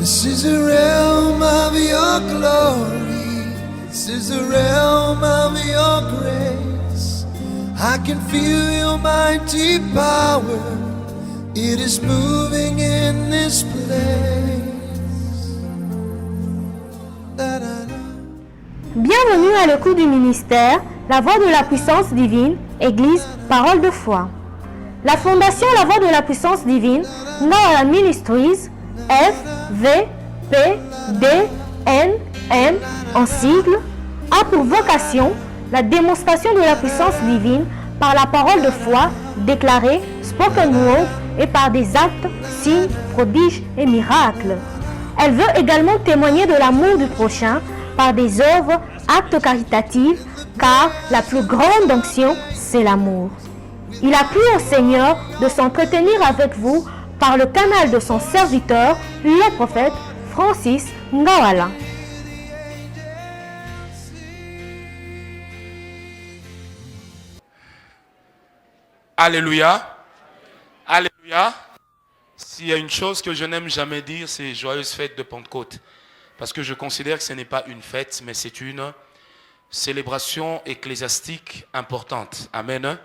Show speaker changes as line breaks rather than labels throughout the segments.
This is the realm of your glory. This is the realm of your grace. I can feel your mighty power. It is moving in this place.
Bienvenue à l'écoute du ministère, la voix de la puissance divine, Église, parole de foi. La fondation La Voix de la puissance divine, Ngawala Ministries, FVPDNM en sigle, a pour vocation la démonstration de la puissance divine par la parole de foi déclarée, spoken word et par des actes, signes, prodiges et miracles. Elle veut également témoigner de l'amour du prochain par des œuvres, actes caritatifs, car la plus grande onction, c'est l'amour. Il a plu au Seigneur de s'entretenir avec vous par le canal de son serviteur, le prophète Francis Ngawala.
Alléluia. Alléluia. S'il y a une chose que je n'aime jamais dire, c'est joyeuse fête de Pentecôte. Parce que je considère que ce n'est pas une fête, mais c'est une célébration ecclésiastique importante. Amen.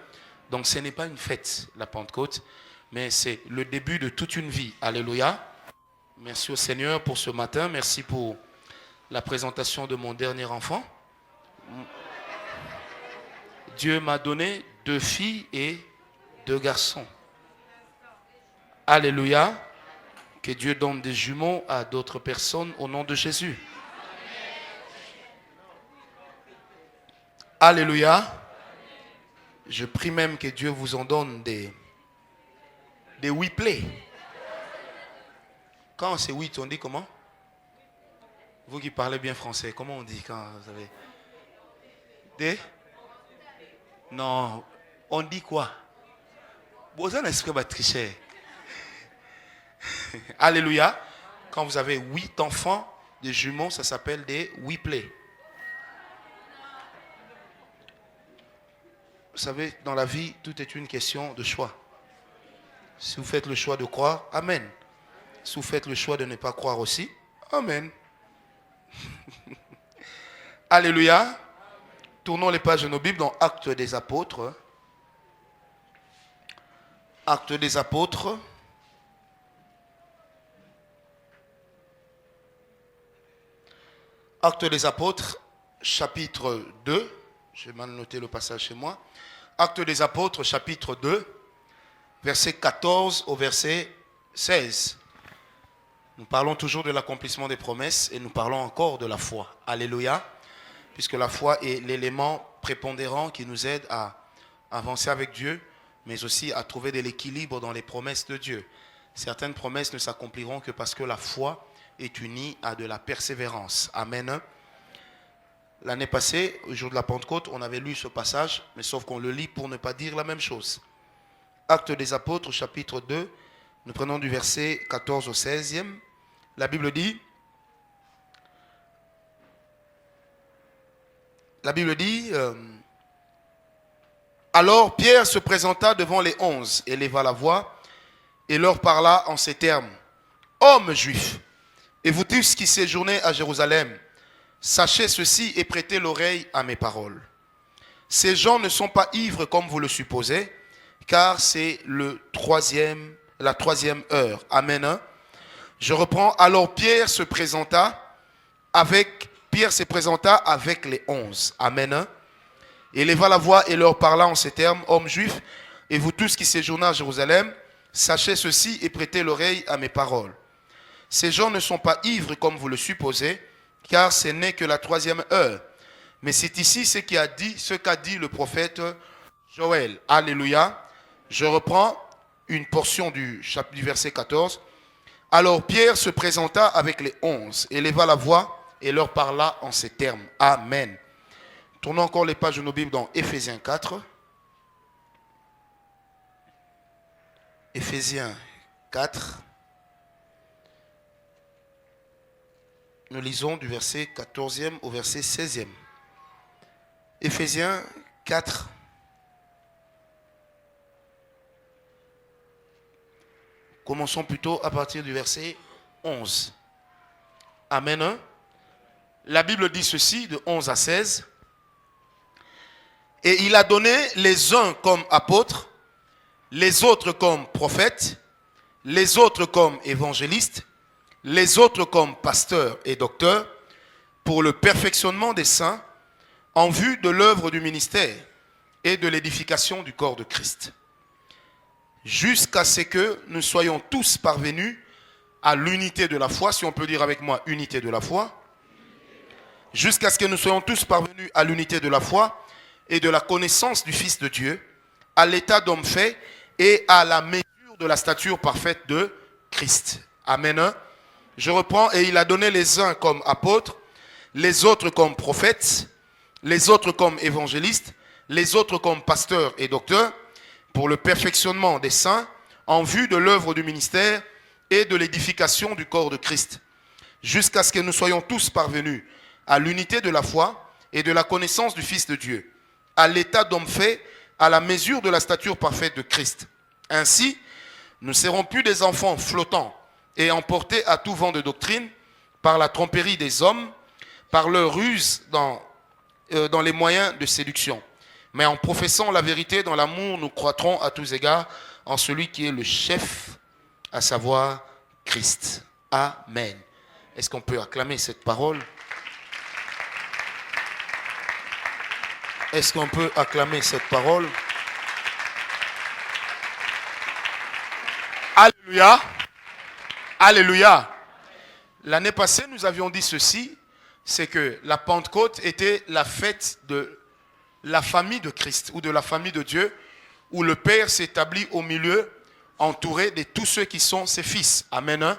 Donc ce n'est pas une fête, la Pentecôte, mais c'est le début de toute une vie. Alléluia. Merci au Seigneur pour ce matin. Merci pour la présentation de mon dernier enfant. Dieu m'a donné 2 filles et 2 garçons. Alléluia. Que Dieu donne des jumeaux à d'autres personnes au nom de Jésus. Alléluia. Je prie même que Dieu vous en donne des whiplets. Quand c'est 8, on dit comment? Vous qui parlez bien français, comment on dit quand vous avez des? Non, on dit quoi? Vous avez un esprit de tricher. Alléluia. Quand vous avez 8 enfants, des jumeaux, ça s'appelle des whiplets. Vous savez, dans la vie, tout est une question de choix. Si vous faites le choix de croire, Amen. Si vous faites le choix de ne pas croire aussi, Amen. Alléluia. Tournons les pages de nos Bibles dans Actes des Apôtres. Actes des Apôtres. Actes des Apôtres, chapitre 2. J'ai mal noté le passage chez moi. Actes des Apôtres, chapitre 2, verset 14 au verset 16. Nous parlons toujours de l'accomplissement des promesses et nous parlons encore de la foi. Alléluia. Puisque la foi est l'élément prépondérant qui nous aide à avancer avec Dieu, mais aussi à trouver de l'équilibre dans les promesses de Dieu. Certaines promesses ne s'accompliront que parce que la foi est unie à de la persévérance. Amen. L'année passée, au jour de la Pentecôte, on avait lu ce passage, mais sauf qu'on le lit pour ne pas dire la même chose. Actes des Apôtres, chapitre 2, nous prenons du verset 14 au 16e. La Bible dit, alors Pierre se présenta devant les 11, éleva la voix et leur parla en ces termes. Hommes juifs, et vous tous qui séjournez à Jérusalem, sachez ceci et prêtez l'oreille à mes paroles. Ces gens ne sont pas ivres comme vous le supposez, car c'est la troisième heure. Amen. Je reprends. Alors Pierre se présenta avec les 11. Amen. Éleva la voix et leur parla en ces termes. Hommes juifs, et vous tous qui séjournez à Jérusalem, sachez ceci et prêtez l'oreille à mes paroles. Ces gens ne sont pas ivres comme vous le supposez, car ce n'est que la 3e heure. Mais c'est ici ce qu'a dit le prophète Joël. Alléluia. Je reprends une portion du verset 14. Alors Pierre se présenta avec les 11, éleva la voix et leur parla en ces termes. Amen. Tournons encore les pages de nos Bibles dans Éphésiens 4. Éphésiens 4. Nous lisons du verset 14e au verset 16e. Éphésiens 4. Commençons plutôt à partir du verset 11. Amen. Hein? La Bible dit ceci de 11 à 16. Et il a donné les uns comme apôtres, les autres comme prophètes, les autres comme évangélistes, les autres comme pasteurs et docteurs, pour le perfectionnement des saints, en vue de l'œuvre du ministère et de l'édification du corps de Christ, jusqu'à ce que nous soyons tous parvenus à l'unité de la foi, si on peut dire avec moi unité de la foi, jusqu'à ce que nous soyons tous parvenus à l'unité de la foi et de la connaissance du Fils de Dieu, à l'état d'homme fait et à la mesure de la stature parfaite de Christ. Amen. Je reprends. Et il a donné les uns comme apôtres, les autres comme prophètes, les autres comme évangélistes, les autres comme pasteurs et docteurs, pour le perfectionnement des saints, en vue de l'œuvre du ministère et de l'édification du corps de Christ, jusqu'à ce que nous soyons tous parvenus à l'unité de la foi et de la connaissance du Fils de Dieu, à l'état d'homme fait, à la mesure de la stature parfaite de Christ. Ainsi, nous ne serons plus des enfants flottants et emportés à tout vent de doctrine par la tromperie des hommes, par leur ruse dans les moyens de séduction. Mais en professant la vérité dans l'amour, nous croîtrons à tous égards en celui qui est le chef, à savoir Christ. Amen. Est-ce qu'on peut acclamer cette parole? Est-ce qu'on peut acclamer cette parole? Alléluia. Alléluia. L'année passée, nous avions dit ceci, c'est que la Pentecôte était la fête de la famille de Christ ou de la famille de Dieu, où le Père s'établit au milieu, entouré de tous ceux qui sont ses fils. Amen.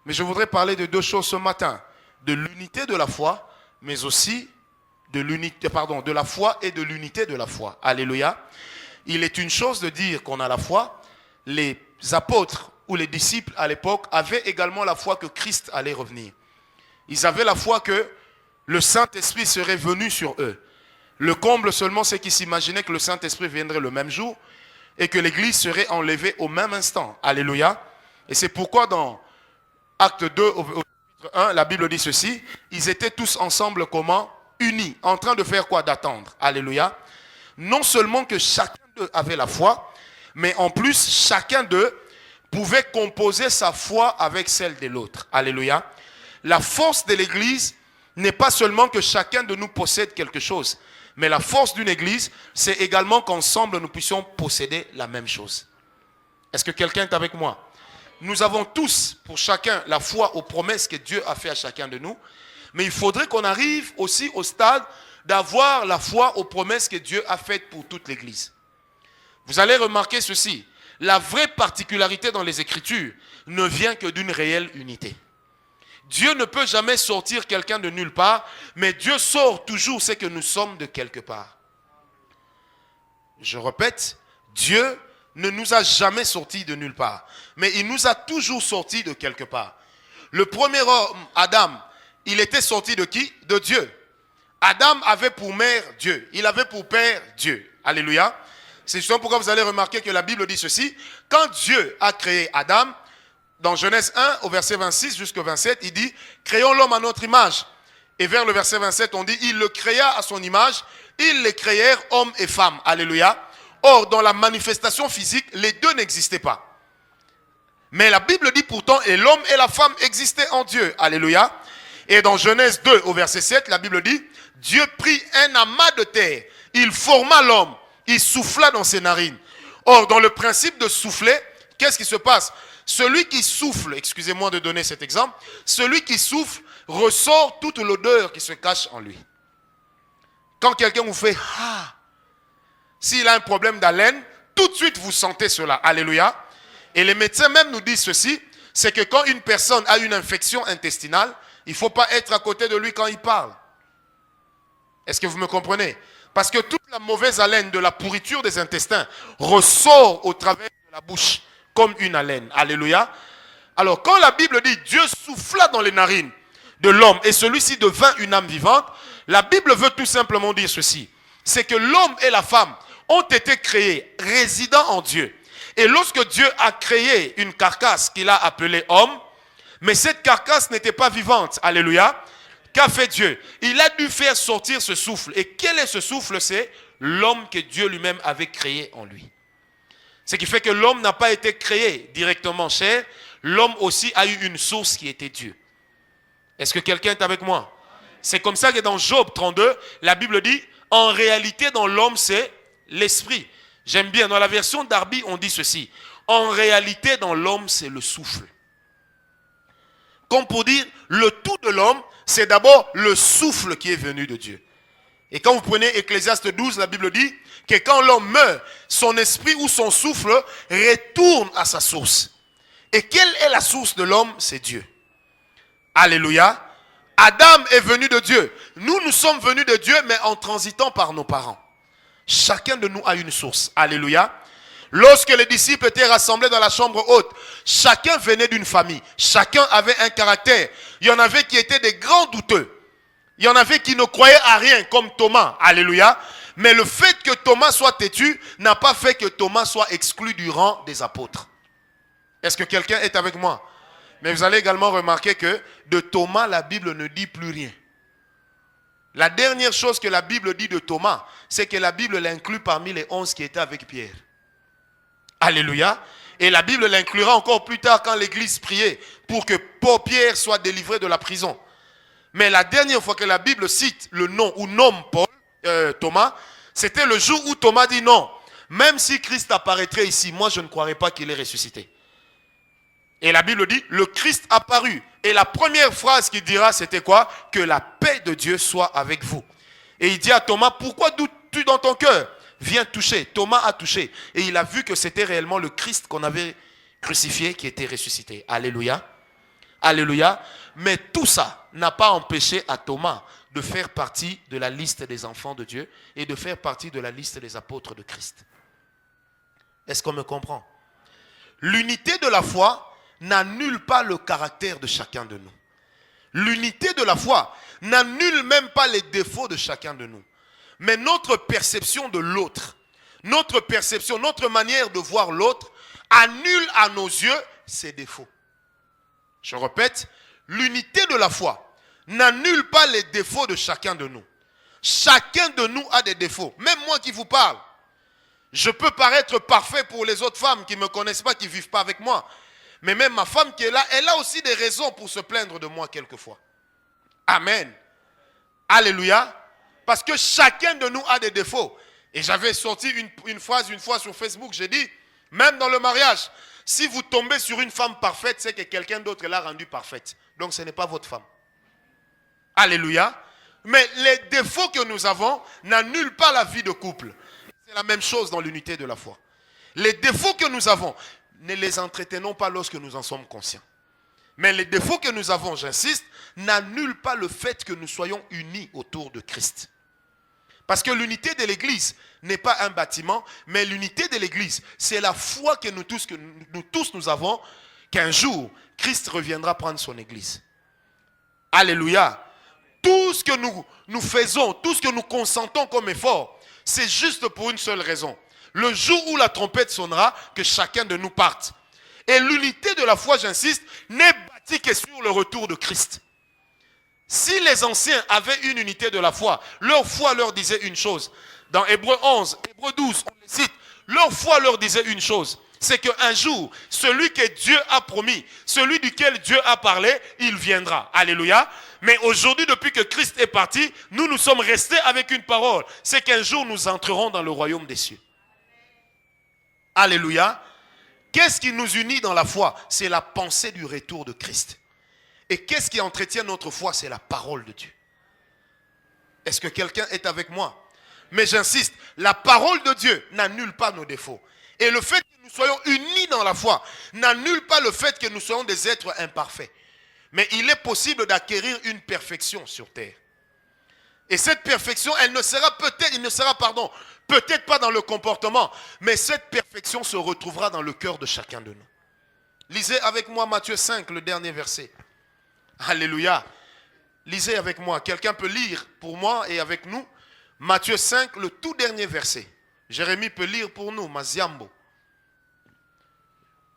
Mais je voudrais parler de deux choses ce matin, de l'unité de la foi, mais aussi de la foi et de l'unité de la foi. Alléluia. Il est une chose de dire qu'on a la foi. Les apôtres ou les disciples à l'époque avaient également la foi que Christ allait revenir. Ils avaient la foi que le Saint-Esprit serait venu sur eux. Le comble seulement, c'est qu'ils s'imaginaient que le Saint-Esprit viendrait le même jour et que l'Église serait enlevée au même instant. Alléluia. Et c'est pourquoi dans Acte 2, au chapitre 1, la Bible dit ceci. Ils étaient tous ensemble comment? Unis. En train de faire quoi? D'attendre. Alléluia. Non seulement que chacun d'eux avait la foi, mais en plus, chacun d'eux pouvait composer sa foi avec celle de l'autre. Alléluia. La force de l'Église n'est pas seulement que chacun de nous possède quelque chose, mais la force d'une Église, c'est également qu'ensemble nous puissions posséder la même chose. Est-ce que quelqu'un est avec moi? Nous avons tous, pour chacun, la foi aux promesses que Dieu a fait à chacun de nous, mais il faudrait qu'on arrive aussi au stade d'avoir la foi aux promesses que Dieu a faites pour toute l'Église. Vous allez remarquer ceci, la vraie particularité dans les Écritures ne vient que d'une réelle unité. Dieu ne peut jamais sortir quelqu'un de nulle part, mais Dieu sort toujours ce que nous sommes de quelque part. Je répète, Dieu ne nous a jamais sortis de nulle part, mais il nous a toujours sortis de quelque part. Le premier homme, Adam, il était sorti de qui? De Dieu. Adam avait pour mère Dieu, il avait pour père Dieu. Alléluia. C'est justement pourquoi vous allez remarquer que la Bible dit ceci. Quand Dieu a créé Adam, dans Genèse 1, au verset 26 jusqu'au 27, il dit « Créons l'homme à notre image ». Et vers le verset 27, on dit « Il le créa à son image, ils les créèrent hommes et femmes ». Alléluia. Or, dans la manifestation physique, les deux n'existaient pas. Mais la Bible dit pourtant « Et l'homme et la femme existaient en Dieu ». Alléluia. Et dans Genèse 2, au verset 7, la Bible dit « Dieu prit un amas de terre, il forma l'homme, il souffla dans ses narines. » Or, dans le principe de souffler, qu'est-ce qui se passe? Celui qui souffle, excusez-moi de donner cet exemple, celui qui souffle ressort toute l'odeur qui se cache en lui. Quand quelqu'un vous fait « Ah », s'il a un problème d'haleine, tout de suite vous sentez cela. Alléluia. Et les médecins même nous disent ceci, c'est que quand une personne a une infection intestinale, il ne faut pas être à côté de lui quand il parle. Est-ce que vous me comprenez? Parce que toute la mauvaise haleine de la pourriture des intestins ressort au travers de la bouche comme une haleine. Alléluia. Alors quand la Bible dit Dieu souffla dans les narines de l'homme et celui-ci devint une âme vivante, la Bible veut tout simplement dire ceci. C'est que l'homme et la femme ont été créés résidant en Dieu. Et lorsque Dieu a créé une carcasse qu'il a appelée homme, Mais cette carcasse n'était pas vivante. Alléluia. Qu'a fait Dieu? Il a dû faire sortir ce souffle. Et quel est ce souffle? C'est l'homme que Dieu lui-même avait créé en lui. Ce qui fait que l'homme n'a pas été créé directement chair. L'homme aussi a eu une source qui était Dieu. Est-ce que quelqu'un est avec moi? C'est comme ça que dans Job 32, la Bible dit, en réalité dans l'homme c'est l'esprit. J'aime bien, dans la version d'Arby on dit ceci. En réalité dans l'homme c'est le souffle. Comme pour dire, le tout de l'homme, c'est d'abord le souffle qui est venu de Dieu. Et quand vous prenez Ecclésiaste 12, la Bible dit que quand l'homme meurt, son esprit ou son souffle retourne à sa source. Et quelle est la source de l'homme? C'est Dieu. Alléluia. Adam est venu de Dieu. Nous sommes venus de Dieu, mais en transitant par nos parents. Chacun de nous a une source. Alléluia. Lorsque les disciples étaient rassemblés dans la chambre haute, chacun venait d'une famille. Chacun avait un caractère. Il y en avait qui étaient des grands douteux. Il y en avait qui ne croyaient à rien, comme Thomas. Alléluia. Mais le fait que Thomas soit têtu n'a pas fait que Thomas soit exclu du rang des apôtres. Est-ce que quelqu'un est avec moi? Mais vous allez également remarquer que de Thomas, la Bible ne dit plus rien. La dernière chose que la Bible dit de Thomas, c'est que la Bible l'inclut parmi les 11 qui étaient avec Pierre. Alléluia. Et la Bible l'inclura encore plus tard quand l'église priait pour que Pierre soit délivré de la prison. Mais la dernière fois que la Bible cite le nom ou nomme Thomas, c'était le jour où Thomas dit non. Même si Christ apparaîtrait ici, moi je ne croirais pas qu'il est ressuscité. Et la Bible dit, le Christ apparut. Et la première phrase qu'il dira, c'était quoi? Que la paix de Dieu soit avec vous. Et il dit à Thomas, pourquoi doutes-tu dans ton cœur? Viens toucher. Thomas a touché. Et il a vu que c'était réellement le Christ qu'on avait crucifié qui était ressuscité. Alléluia. Alléluia. Mais tout ça n'a pas empêché à Thomas de faire partie de la liste des enfants de Dieu et de faire partie de la liste des apôtres de Christ. Est-ce qu'on me comprend? L'unité de la foi n'annule pas le caractère de chacun de nous. L'unité de la foi n'annule même pas les défauts de chacun de nous. Mais notre perception de l'autre, notre perception, notre manière de voir l'autre, annule à nos yeux ses défauts. Je répète, l'unité de la foi n'annule pas les défauts de chacun de nous. Chacun de nous a des défauts. Même moi qui vous parle, je peux paraître parfait pour les autres femmes qui ne me connaissent pas, qui ne vivent pas avec moi. Mais même ma femme qui est là, elle a aussi des raisons pour se plaindre de moi quelquefois. Amen. Alléluia. Parce que chacun de nous a des défauts. Et j'avais sorti une phrase une fois sur Facebook, j'ai dit, même dans le mariage, si vous tombez sur une femme parfaite, c'est que quelqu'un d'autre l'a rendue parfaite. Donc ce n'est pas votre femme. Alléluia. Mais les défauts que nous avons n'annulent pas la vie de couple. C'est la même chose dans l'unité de la foi. Les défauts que nous avons, ne les entretenons pas lorsque nous en sommes conscients. Mais les défauts que nous avons, j'insiste, n'annulent pas le fait que nous soyons unis autour de Christ. Parce que l'unité de l'Église n'est pas un bâtiment, mais l'unité de l'Église, c'est la foi que nous tous nous avons, qu'un jour, Christ reviendra prendre son Église. Alléluia. Tout ce que nous faisons, tout ce que nous consentons comme effort, c'est juste pour une seule raison. Le jour où la trompette sonnera, que chacun de nous parte. Et l'unité de la foi, j'insiste, n'est bâtie que sur le retour de Christ. Si les anciens avaient une unité de la foi, leur foi leur disait une chose. Dans Hébreux 11, Hébreux 12, on les cite, leur foi leur disait une chose. C'est qu'un jour, celui que Dieu a promis, celui duquel Dieu a parlé, il viendra. Alléluia. Mais aujourd'hui, depuis que Christ est parti, nous sommes restés avec une parole. C'est qu'un jour, nous entrerons dans le royaume des cieux. Alléluia. Qu'est-ce qui nous unit dans la foi? C'est la pensée du retour de Christ. Et qu'est-ce qui entretient notre foi? C'est la parole de Dieu. Est-ce que quelqu'un est avec moi? Mais j'insiste, la parole de Dieu n'annule pas nos défauts. Et le fait que nous soyons unis dans la foi n'annule pas le fait que nous soyons des êtres imparfaits. Mais il est possible d'acquérir une perfection sur terre. Et cette perfection, elle ne sera peut-être pas dans le comportement, mais cette perfection se retrouvera dans le cœur de chacun de nous. Lisez avec moi Matthieu 5, le dernier verset. Alléluia. Lisez avec moi. Quelqu'un peut lire pour moi et avec nous. Matthieu 5, le tout dernier verset. Jérémie peut lire pour nous. Maziambo.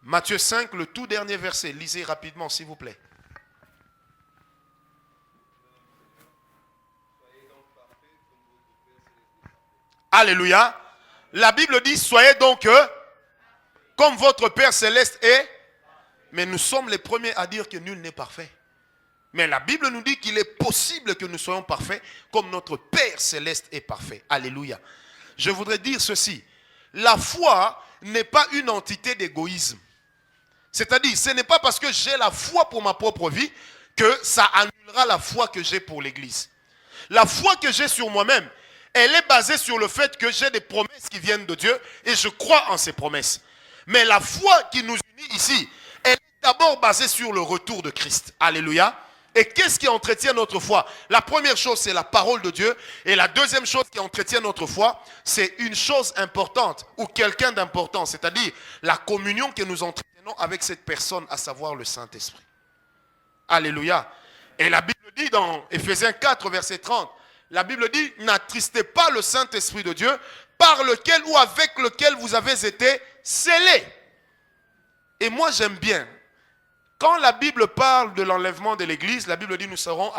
Matthieu 5, le tout dernier verset. Lisez rapidement, s'il vous plaît. Alléluia. La Bible dit, soyez donc comme votre Père céleste est. Mais nous sommes les premiers à dire que nul n'est parfait. Mais la Bible nous dit qu'il est possible que nous soyons parfaits comme notre Père céleste est parfait. Alléluia. Je voudrais dire ceci. La foi n'est pas une entité d'égoïsme. C'est-à-dire, ce n'est pas parce que j'ai la foi pour ma propre vie que ça annulera la foi que j'ai pour l'Église. La foi que j'ai sur moi-même, elle est basée sur le fait que j'ai des promesses qui viennent de Dieu et je crois en ces promesses. Mais la foi qui nous unit ici, elle est d'abord basée sur le retour de Christ. Alléluia. Et qu'est-ce qui entretient notre foi? La première chose, c'est la parole de Dieu. Et la deuxième chose qui entretient notre foi, c'est une chose importante ou quelqu'un d'important, c'est-à-dire la communion que nous entretenons avec cette personne, à savoir le Saint-Esprit. Alléluia. Et la Bible dit dans Éphésiens 4, verset 30, la Bible dit, n'attristez pas le Saint-Esprit de Dieu, par lequel ou avec lequel vous avez été scellés. Et moi j'aime bien. Quand la Bible parle de l'enlèvement de l'Église, la Bible dit nous serons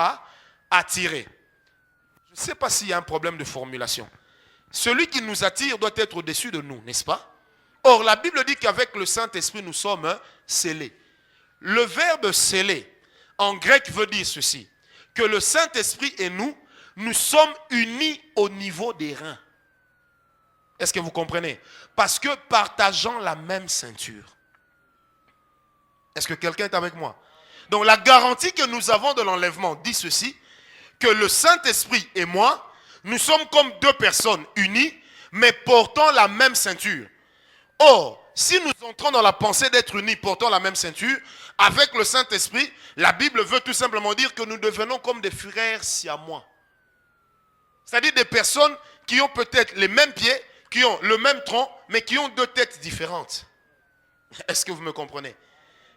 attirés. Je ne sais pas s'il y a un problème de formulation. Celui qui nous attire doit être au-dessus de nous, n'est-ce pas? Or, la Bible dit qu'avec le Saint-Esprit, nous sommes scellés. Le verbe sceller, en grec, veut dire ceci, que le Saint-Esprit et nous sommes unis au niveau des reins. Est-ce que vous comprenez? Parce que partageant la même ceinture. Est-ce que quelqu'un est avec moi? Donc la garantie que nous avons de l'enlèvement dit ceci, que le Saint-Esprit et moi, nous sommes comme deux personnes unies, mais portant la même ceinture. Or, si nous entrons dans la pensée d'être unis portant la même ceinture, avec le Saint-Esprit, la Bible veut tout simplement dire que nous devenons comme des frères siamois. C'est-à-dire des personnes qui ont peut-être les mêmes pieds, qui ont le même tronc, mais qui ont deux têtes différentes. Est-ce que vous me comprenez?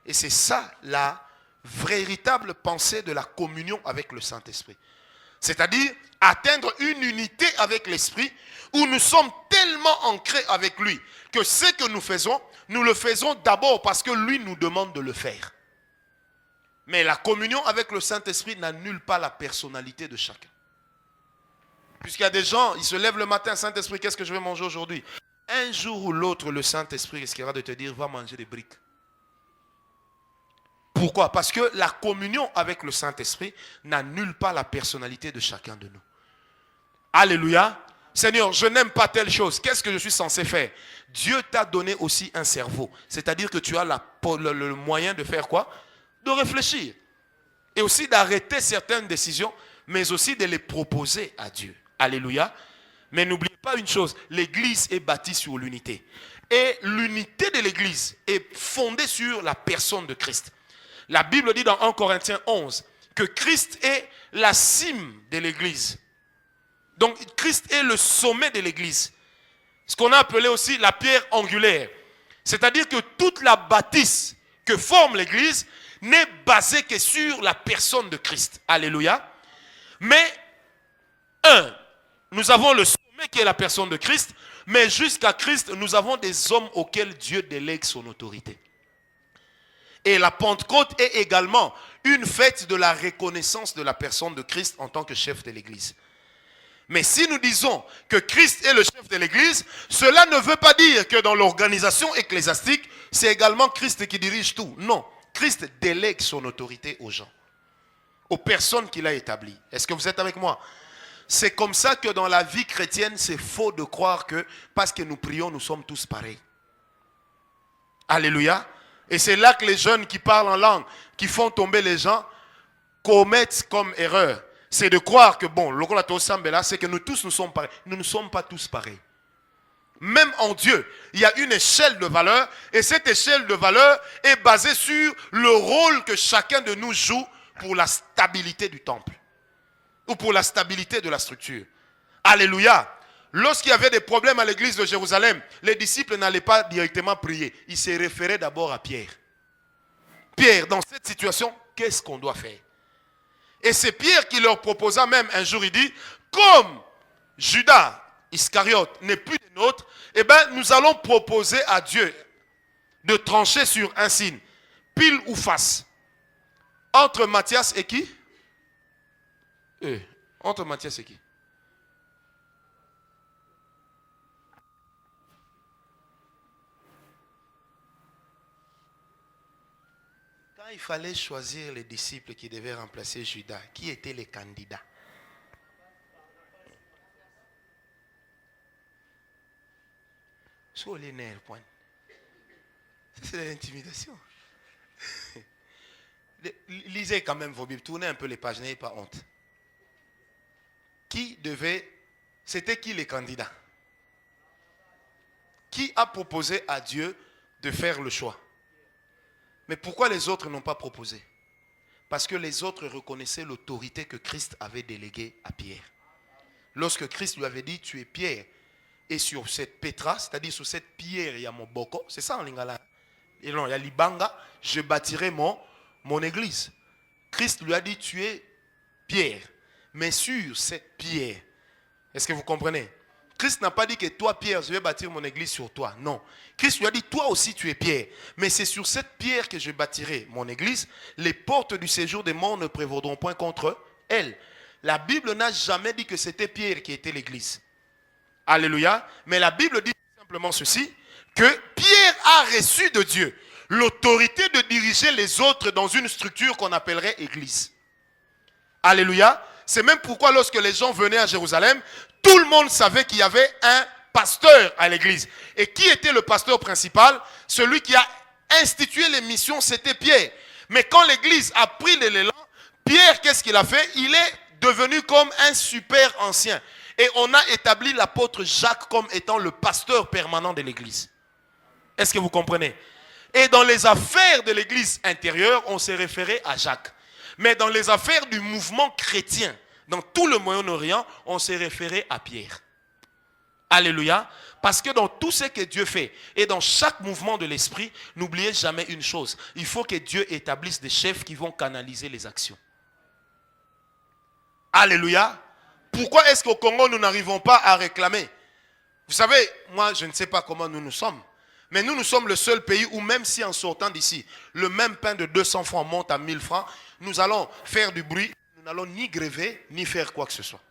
Et c'est ça la véritable pensée de la communion avec le Saint-Esprit. C'est-à-dire atteindre une unité avec l'Esprit où nous sommes tellement ancrés avec lui que ce que nous le faisons d'abord parce que lui nous demande de le faire. Mais la communion avec le Saint-Esprit n'annule pas la personnalité de chacun. Puisqu'il y a des gens, ils se lèvent le matin, Saint-Esprit, qu'est-ce que je vais manger aujourd'hui? Un jour ou l'autre, le Saint-Esprit risquera de te dire, va manger des briques. Pourquoi? Parce que la communion avec le Saint-Esprit n'annule pas la personnalité de chacun de nous. Alléluia. Seigneur, je n'aime pas telle chose. Qu'est-ce que je suis censé faire? Dieu t'a donné aussi un cerveau. C'est-à-dire que tu as le moyen de faire quoi? De réfléchir. Et aussi d'arrêter certaines décisions, mais aussi de les proposer à Dieu. Alléluia. Mais n'oubliez pas une chose, l'Église est bâtie sur l'unité. Et l'unité de l'Église est fondée sur la personne de Christ. La Bible dit dans 1 Corinthiens 11 que Christ est la cime de l'Église. Donc Christ est le sommet de l'Église. Ce qu'on a appelé aussi la pierre angulaire. C'est-à-dire que toute la bâtisse que forme l'Église n'est basée que sur la personne de Christ. Alléluia. Mais, nous avons le sommet qui est la personne de Christ, mais jusqu'à Christ, nous avons des hommes auxquels Dieu délègue son autorité. Et la Pentecôte est également une fête de la reconnaissance de la personne de Christ en tant que chef de l'Église. Mais si nous disons que Christ est le chef de l'Église, cela ne veut pas dire que dans l'organisation ecclésiastique, c'est également Christ qui dirige tout. Non, Christ délègue son autorité aux gens, aux personnes qu'il a établies. Est-ce que vous êtes avec moi? C'est comme ça que dans la vie chrétienne, c'est faux de croire que parce que nous prions, nous sommes tous pareils. Alléluia. Et c'est là que les jeunes qui parlent en langue, qui font tomber les gens, commettent comme erreur. C'est de croire que, bon, c'est que nous tous nous sommes pareils. Nous ne sommes pas tous pareils. Même en Dieu, il y a une échelle de valeur. Et cette échelle de valeur est basée sur le rôle que chacun de nous joue pour la stabilité du temple. Ou pour la stabilité de la structure. Alléluia. Lorsqu'il y avait des problèmes à l'église de Jérusalem, les disciples n'allaient pas directement prier. Ils se référaient d'abord à Pierre. Pierre, dans cette situation, qu'est-ce qu'on doit faire? Et c'est Pierre qui leur proposa même un jour, il dit, comme Judas Iscariote n'est plus des nôtres, eh bien nous allons proposer à Dieu de trancher sur un signe, pile ou face. Entre Matthias et qui? Entre Matthias et qui? il fallait choisir les disciples qui devaient remplacer Judas, qui étaient les candidats? Sur les nerfs, point. C'est de l'intimidation. Lisez quand même vos Bibles, tournez un peu les pages, n'ayez pas honte. C'était qui les candidats? Qui a proposé à Dieu de faire le choix? Mais pourquoi les autres n'ont pas proposé? Parce que les autres reconnaissaient l'autorité que Christ avait déléguée à Pierre. Lorsque Christ lui avait dit, tu es Pierre, et sur cette pétra, c'est-à-dire sur cette pierre, il y a mon boko, c'est ça en lingala. Et non, il y a l'ibanga, je bâtirai mon église. Christ lui a dit, tu es Pierre, mais sur cette pierre. Est-ce que vous comprenez? Christ n'a pas dit que toi, Pierre, je vais bâtir mon église sur toi. Non. Christ lui a dit, toi aussi tu es Pierre. Mais c'est sur cette pierre que je bâtirai mon église. Les portes du séjour des morts ne prévaudront point contre elle. La Bible n'a jamais dit que c'était Pierre qui était l'église. Alléluia. Mais la Bible dit simplement ceci, que Pierre a reçu de Dieu l'autorité de diriger les autres dans une structure qu'on appellerait église. Alléluia. C'est même pourquoi lorsque les gens venaient à Jérusalem, tout le monde savait qu'il y avait un pasteur à l'église. Et qui était le pasteur principal? Celui qui a institué les missions, c'était Pierre. Mais quand l'église a pris l'élan, Pierre, qu'est-ce qu'il a fait? Il est devenu comme un super ancien. Et on a établi l'apôtre Jacques comme étant le pasteur permanent de l'église. Est-ce que vous comprenez? Et dans les affaires de l'église intérieure, on s'est référé à Jacques. Mais dans les affaires du mouvement chrétien, dans tout le Moyen-Orient, on s'est référé à Pierre. Alléluia. Parce que dans tout ce que Dieu fait, et dans chaque mouvement de l'esprit, n'oubliez jamais une chose. Il faut que Dieu établisse des chefs qui vont canaliser les actions. Alléluia. Pourquoi est-ce qu'au Congo, nous n'arrivons pas à réclamer? Vous savez, moi, je ne sais pas comment nous sommes. Mais nous sommes le seul pays où même si en sortant d'ici, le même pain de 200 francs monte à 1000 francs, nous allons faire du bruit, nous n'allons ni gréver, ni faire quoi que ce soit.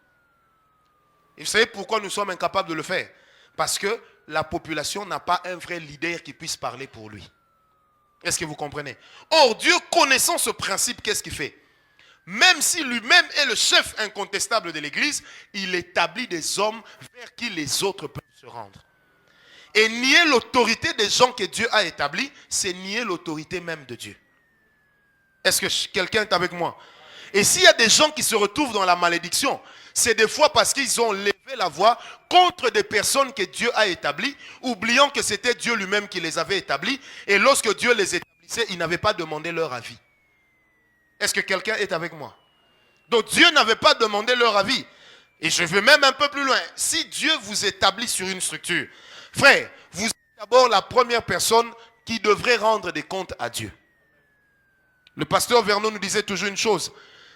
Et vous savez pourquoi nous sommes incapables de le faire? Parce que la population n'a pas un vrai leader qui puisse parler pour lui. Est-ce que vous comprenez? Or, Dieu, connaissant ce principe, qu'est-ce qu'il fait? Même si lui-même est le chef incontestable de l'église, il établit des hommes vers qui les autres peuvent se rendre. Et nier l'autorité des gens que Dieu a établis, c'est nier l'autorité même de Dieu. Est-ce que quelqu'un est avec moi? Et s'il y a des gens qui se retrouvent dans la malédiction, c'est des fois parce qu'ils ont levé la voix contre des personnes que Dieu a établies, oubliant que c'était Dieu lui-même qui les avait établies. Et lorsque Dieu les établissait, il n'avait pas demandé leur avis. Est-ce que quelqu'un est avec moi? Donc Dieu n'avait pas demandé leur avis. Et je vais même un peu plus loin. Si Dieu vous établit sur une structure, frère, vous êtes d'abord la première personne qui devrait rendre des comptes à Dieu. Le pasteur Vernon nous disait toujours une chose.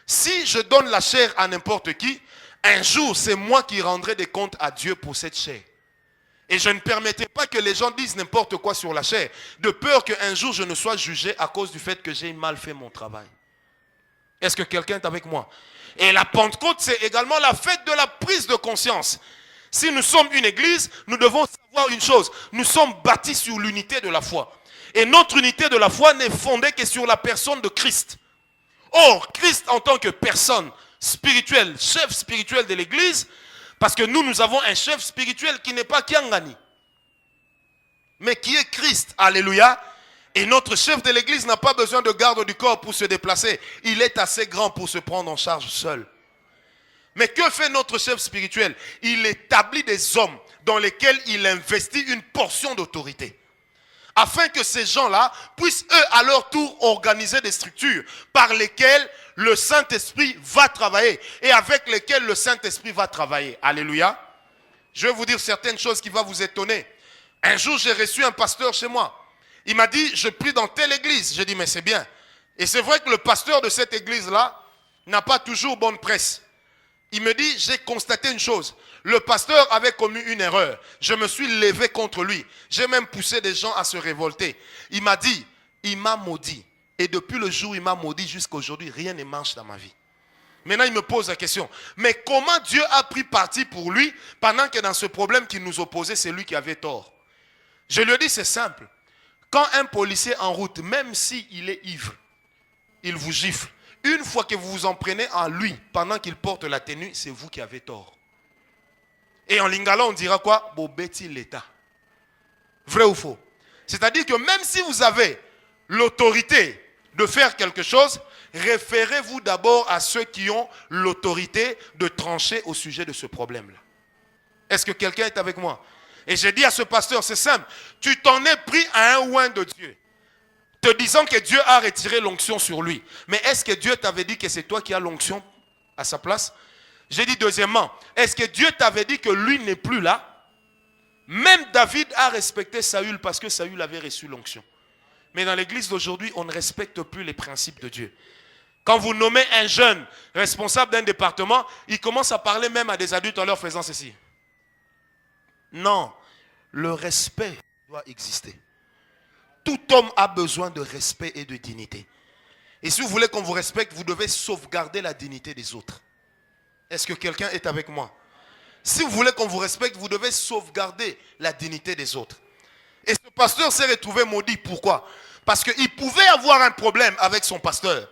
Si je donne la chair à n'importe qui, un jour c'est moi qui rendrai des comptes à Dieu pour cette chair. Et je ne permettrai pas que les gens disent n'importe quoi sur la chair, de peur qu'un jour je ne sois jugé à cause du fait que j'ai mal fait mon travail. Est-ce que quelqu'un est avec moi? Et la Pentecôte, c'est également la fête de la prise de conscience. Si nous sommes une église, nous devons savoir une chose. Nous sommes bâtis sur l'unité de la foi. Et notre unité de la foi n'est fondée que sur la personne de Christ. Or, Christ en tant que personne spirituelle, chef spirituel de l'église, parce que nous avons un chef spirituel qui n'est pas Kiangani, mais qui est Christ. Alléluia. Et notre chef de l'église n'a pas besoin de garde du corps pour se déplacer. Il est assez grand pour se prendre en charge seul. Mais que fait notre chef spirituel? Il établit des hommes dans lesquels il investit une portion d'autorité. Afin que ces gens-là puissent eux à leur tour organiser des structures par lesquelles le Saint-Esprit va travailler et avec lesquelles le Saint-Esprit va travailler. Alléluia. Je vais vous dire certaines choses qui vont vous étonner. Un jour, j'ai reçu un pasteur chez moi. Il m'a dit, je prie dans telle église. J'ai dit, mais c'est bien. Et c'est vrai que le pasteur de cette église-là n'a pas toujours bonne presse. Il me dit, j'ai constaté une chose. Le pasteur avait commis une erreur. Je me suis levé contre lui. J'ai même poussé des gens à se révolter. Il m'a dit, il m'a maudit. Et depuis le jour où il m'a maudit jusqu'à aujourd'hui, rien ne marche dans ma vie. Maintenant, il me pose la question. Mais comment Dieu a pris parti pour lui pendant que dans ce problème qui nous opposait, c'est lui qui avait tort? Je lui ai dit, c'est simple. Quand un policier en route, même s'il est ivre, il vous gifle. Une fois que vous vous en prenez en lui, pendant qu'il porte la tenue, c'est vous qui avez tort. Et en lingala, on dira quoi? Bobeti l'État. Vrai ou faux? C'est-à-dire que même si vous avez l'autorité de faire quelque chose, référez-vous d'abord à ceux qui ont l'autorité de trancher au sujet de ce problème-là. Est-ce que quelqu'un est avec moi? Et j'ai dit à ce pasteur, c'est simple, tu t'en es pris à un oint de Dieu, te disant que Dieu a retiré l'onction sur lui. Mais est-ce que Dieu t'avait dit que c'est toi qui as l'onction à sa place? J'ai dit deuxièmement, est-ce que Dieu t'avait dit que lui n'est plus là? Même David a respecté Saül parce que Saül avait reçu l'onction. Mais dans l'église d'aujourd'hui, on ne respecte plus les principes de Dieu. Quand vous nommez un jeune responsable d'un département, il commence à parler même à des adultes en leur faisant ceci. Non, le respect doit exister. Tout homme a besoin de respect et de dignité. Et si vous voulez qu'on vous respecte, vous devez sauvegarder la dignité des autres. Est-ce que quelqu'un est avec moi? Si vous voulez qu'on vous respecte, vous devez sauvegarder la dignité des autres. Et ce pasteur s'est retrouvé maudit. Pourquoi? Parce qu'il pouvait avoir un problème avec son pasteur.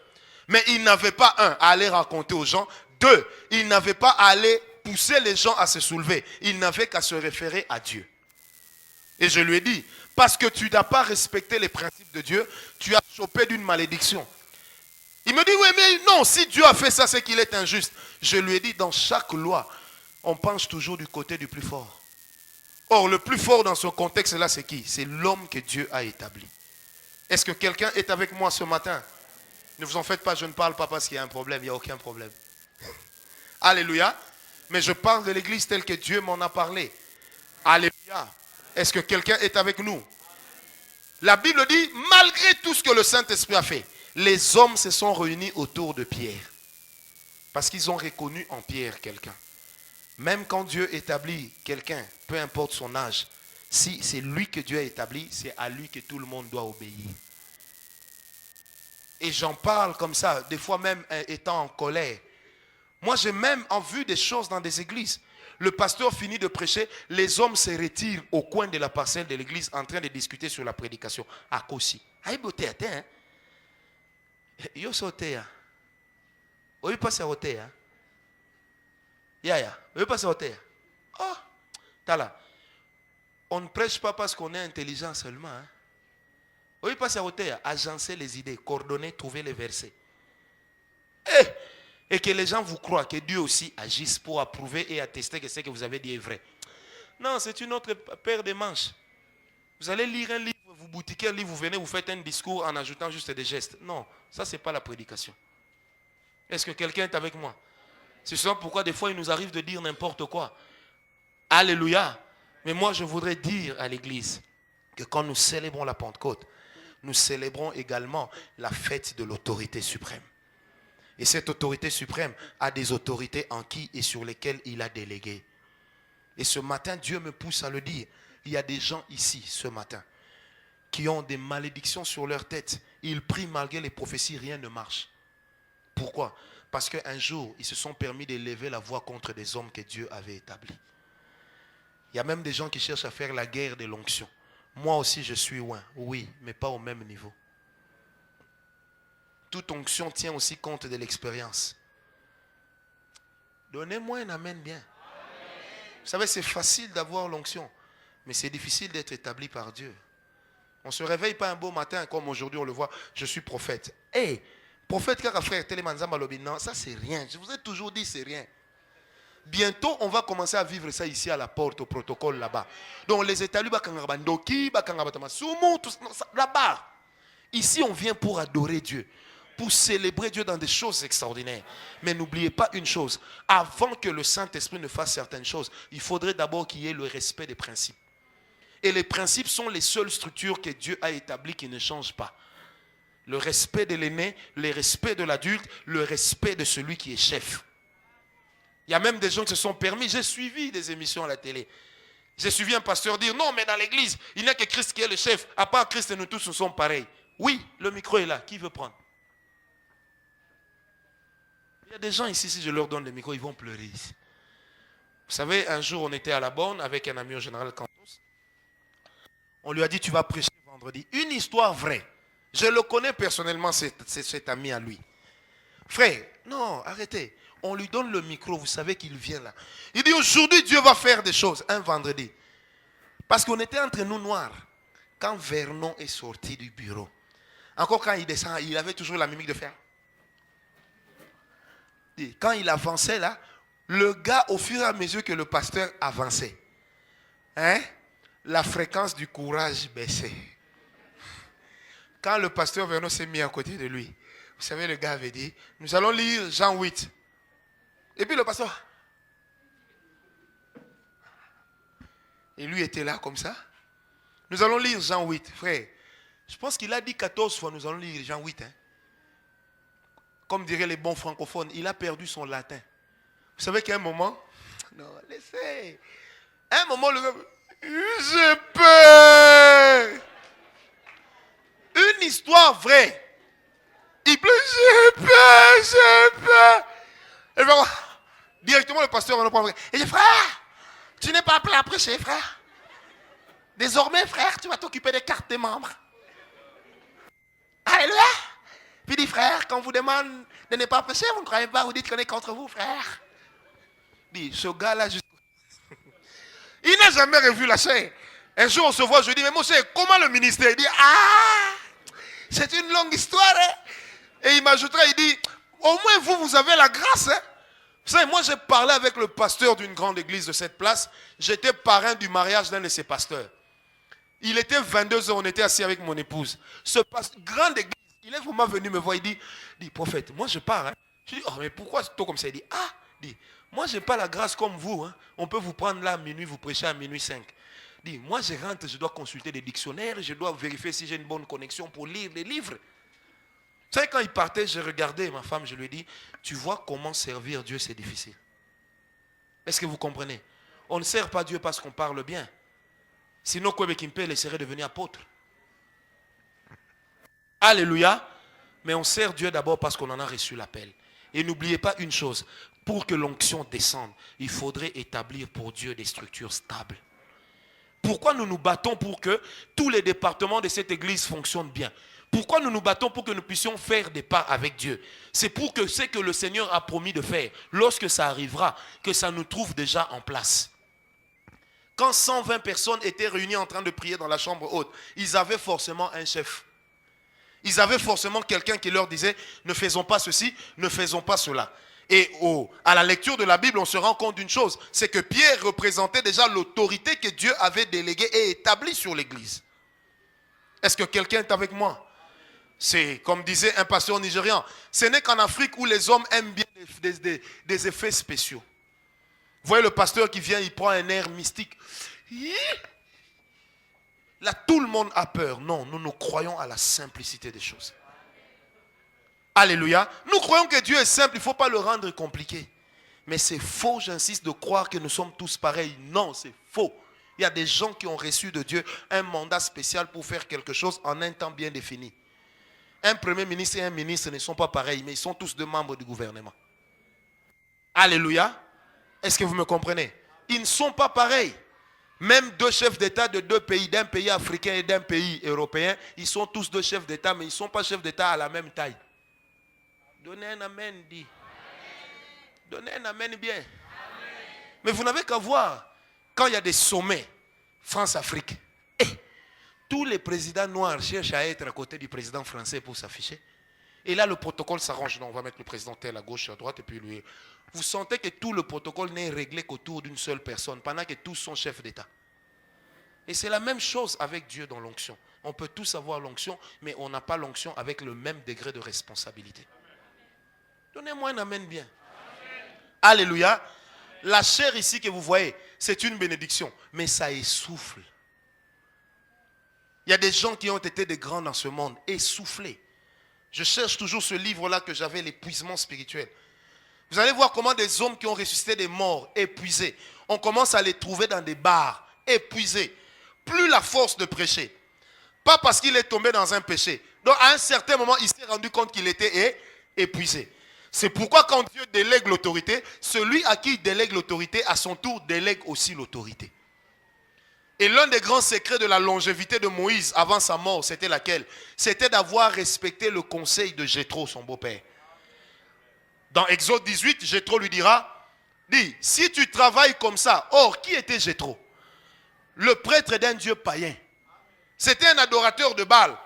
Mais il n'avait pas, un, à aller raconter aux gens. Deux, il n'avait pas à aller pousser les gens à se soulever. Il n'avait qu'à se référer à Dieu. Et je lui ai dit, parce que tu n'as pas respecté les principes de Dieu, tu as chopé d'une malédiction. Il me dit, oui, mais non, si Dieu a fait ça, c'est qu'il est injuste. Je lui ai dit, dans chaque loi, on penche toujours du côté du plus fort. Or, le plus fort dans ce contexte-là, c'est qui? C'est l'homme que Dieu a établi. Est-ce que quelqu'un est avec moi ce matin? Ne vous en faites pas, je ne parle pas parce qu'il y a un problème, il n'y a aucun problème. Alléluia. Mais je parle de l'église telle que Dieu m'en a parlé. Alléluia. Est-ce que quelqu'un est avec nous? La Bible dit, malgré tout ce que le Saint-Esprit a fait, les hommes se sont réunis autour de Pierre. Parce qu'ils ont reconnu en Pierre quelqu'un. Même quand Dieu établit quelqu'un, peu importe son âge, si c'est lui que Dieu a établi, c'est à lui que tout le monde doit obéir. Et j'en parle comme ça, des fois même étant en colère. Moi, j'ai même vu des choses dans des églises. Le pasteur finit de prêcher, les hommes se retirent au coin de la parcelle de l'église en train de discuter sur la prédication. À Kossi. Yo sauté. Oui, pas sauté. Yaya, oui, pas sauté. Oh, tala. On ne prêche pas parce qu'on est intelligent seulement. Oui, pas sauté. Agencer les idées, coordonner, trouver les versets. Et que les gens vous croient que Dieu aussi agisse pour approuver et attester que ce que vous avez dit est vrai. Non, c'est une autre paire de manches. Vous allez lire un livre, vous boutiquez un livre, vous venez, vous faites un discours en ajoutant juste des gestes. Non, ça c'est pas la prédication. Est-ce que quelqu'un est avec moi? C'est ça pourquoi des fois il nous arrive de dire n'importe quoi. Alléluia. Mais moi je voudrais dire à l'église que quand nous célébrons la Pentecôte, nous célébrons également la fête de l'autorité suprême. Et cette autorité suprême a des autorités en qui et sur lesquelles il a délégué. Et ce matin, Dieu me pousse à le dire. Il y a des gens ici, ce matin, qui ont des malédictions sur leur tête. Ils prient malgré les prophéties, rien ne marche. Pourquoi? Parce qu'un jour, ils se sont permis d'élever la voix contre des hommes que Dieu avait établis. Il y a même des gens qui cherchent à faire la guerre de l'onction. Moi aussi, je suis loin. Oui, mais pas au même niveau. Toute onction tient aussi compte de l'expérience. Donnez-moi un amen bien. Vous savez, c'est facile d'avoir l'onction, mais c'est difficile d'être établi par Dieu. On ne se réveille pas un beau matin comme aujourd'hui on le voit, je suis prophète. Hey, prophète car frère Télémanzamba Lobi, non, ça c'est rien. Je vous ai toujours dit c'est rien. Bientôt, on va commencer à vivre ça ici à la porte, au protocole là-bas. Donc les établis, là-bas. Ici, on vient pour adorer Dieu, pour célébrer Dieu dans des choses extraordinaires. Mais n'oubliez pas une chose, avant que le Saint-Esprit ne fasse certaines choses, il faudrait d'abord qu'il y ait le respect des principes. Et les principes sont les seules structures que Dieu a établies qui ne changent pas. Le respect de l'aîné, le respect de l'adulte, le respect de celui qui est chef. Il y a même des gens qui se sont permis, j'ai suivi des émissions à la télé. J'ai suivi un pasteur dire, non mais dans l'église, il n'y a que Christ qui est le chef. À part Christ, nous tous nous sommes pareils. Oui, le micro est là, qui veut prendre? Il y a des gens ici, si je leur donne le micro, ils vont pleurer ici. Vous savez, un jour, on était à la borne avec un ami au général Cantos. On lui a dit, tu vas prêcher vendredi. Une histoire vraie. Je le connais personnellement, cet ami à lui. Frère, non, arrêtez. On lui donne le micro, vous savez qu'il vient là. Il dit aujourd'hui Dieu va faire des choses, un vendredi. Parce qu'on était entre nous noirs. Quand Vernon est sorti du bureau, encore quand il descend, il avait toujours la mimique de faire. Et quand il avançait là, le gars, au fur et à mesure que le pasteur avançait, la fréquence du courage baissait. Quand le pasteur Vernon s'est mis à côté de lui, vous savez, le gars avait dit, nous allons lire Jean 8. Et puis le pasteur, et lui était là comme ça. Nous allons lire Jean 8, frère. Je pense qu'il a dit 14 fois, nous allons lire Jean 8. Comme diraient les bons francophones, il a perdu son latin. Vous savez qu'à un moment, non, laissez. À un moment, le gars, j'ai peur. Une histoire vraie. Il pleut, j'ai peur. Et vraiment, directement le pasteur va nous prendre. Il dit, frère, tu n'es pas appelé à prêcher, frère. Désormais, frère, tu vas t'occuper des cartes des membres. Alléluia. Puis il dit, frère, quand on vous demande de ne pas prêcher, vous ne croyez pas, vous dites qu'on est contre vous, frère. Il dit, ce gars-là, il n'a jamais revu la chair. Un jour, on se voit, je dis, mais mon cher, comment le ministère? Il dit, c'est une longue histoire. Et il m'ajoutera, il dit, au moins vous avez la grâce. Vous savez, moi, j'ai parlé avec le pasteur d'une grande église de cette place. J'étais parrain du mariage d'un de ses pasteurs. Il était 22 ans, on était assis avec mon épouse. Ce pasteur, grande église, il est vraiment venu me voir, il dit, prophète, moi je pars. Je dis, oh, mais pourquoi c'est toi comme ça? Il dit, moi je n'ai pas la grâce comme vous. On peut vous prendre là à minuit, vous prêchez à minuit 5. Il dit, moi je rentre, je dois consulter des dictionnaires, je dois vérifier si j'ai une bonne connexion pour lire les livres. Vous savez, quand il partait, je regardais ma femme, je lui ai dit, tu vois comment servir Dieu, c'est difficile. Est-ce que vous comprenez? On ne sert pas Dieu parce qu'on parle bien. Sinon, Kwebe Kimpé serait devenu apôtre. Alléluia. Mais on sert Dieu d'abord parce qu'on en a reçu l'appel. Et n'oubliez pas une chose. Pour que l'onction descende, il faudrait établir pour Dieu des structures stables. Pourquoi nous nous battons pour que tous les départements de cette église fonctionnent bien? Pourquoi nous nous battons pour que nous puissions faire des pas avec Dieu? C'est pour que ce que le Seigneur a promis de faire, lorsque ça arrivera, que ça nous trouve déjà en place. Quand 120 personnes étaient réunies en train de prier dans la chambre haute, ils avaient forcément un chef. Ils avaient forcément quelqu'un qui leur disait, ne faisons pas ceci, ne faisons pas cela. Et à la lecture de la Bible, on se rend compte d'une chose, c'est que Pierre représentait déjà l'autorité que Dieu avait déléguée et établie sur l'église. Est-ce que quelqu'un est avec moi? C'est comme disait un pasteur nigérian, ce n'est qu'en Afrique où les hommes aiment bien des effets spéciaux. Vous voyez le pasteur qui vient, il prend un air mystique. Là, tout le monde a peur. Non, nous croyons à la simplicité des choses. Alléluia. Nous croyons que Dieu est simple, il ne faut pas le rendre compliqué. Mais c'est faux, j'insiste, de croire que nous sommes tous pareils. Non, c'est faux. Il y a des gens qui ont reçu de Dieu un mandat spécial pour faire quelque chose en un temps bien défini. Un premier ministre et un ministre ne sont pas pareils, mais ils sont tous deux membres du gouvernement. Alléluia. Est-ce que vous me comprenez? Ils ne sont pas pareils. Même deux chefs d'État de deux pays, d'un pays africain et d'un pays européen, ils sont tous deux chefs d'État, mais ils ne sont pas chefs d'État à la même taille. Donnez un amen, dit. Donnez un amen bien. Amen. Mais vous n'avez qu'à voir, quand il y a des sommets, France-Afrique, tous les présidents noirs cherchent à être à côté du président français pour s'afficher. Et là, le protocole s'arrange. Non, on va mettre le président tel à gauche, à droite, et puis lui. Vous sentez que tout le protocole n'est réglé qu'autour d'une seule personne, pendant que tous sont chefs d'État. Et c'est la même chose avec Dieu dans l'onction. On peut tous avoir l'onction, mais on n'a pas l'onction avec le même degré de responsabilité. Donnez-moi un amen bien. Amen. Alléluia. La chair ici que vous voyez, c'est une bénédiction, mais ça essouffle. Il y a des gens qui ont été des grands dans ce monde, essoufflés. Je cherche toujours ce livre-là que j'avais, l'épuisement spirituel. Vous allez voir comment des hommes qui ont ressuscité des morts, épuisés, on commence à les trouver dans des bars, épuisés. Plus la force de prêcher. Pas parce qu'il est tombé dans un péché. Donc à un certain moment, il s'est rendu compte qu'il était épuisé. C'est pourquoi quand Dieu délègue l'autorité, celui à qui il délègue l'autorité, à son tour, délègue aussi l'autorité. Et l'un des grands secrets de la longévité de Moïse avant sa mort, c'était laquelle? C'était d'avoir respecté le conseil de Jéthro, son beau-père. Dans Exode 18, Jéthro lui dira, dis, si tu travailles comme ça, or, qui était Jéthro? Le prêtre d'un dieu païen. C'était un adorateur de Baal.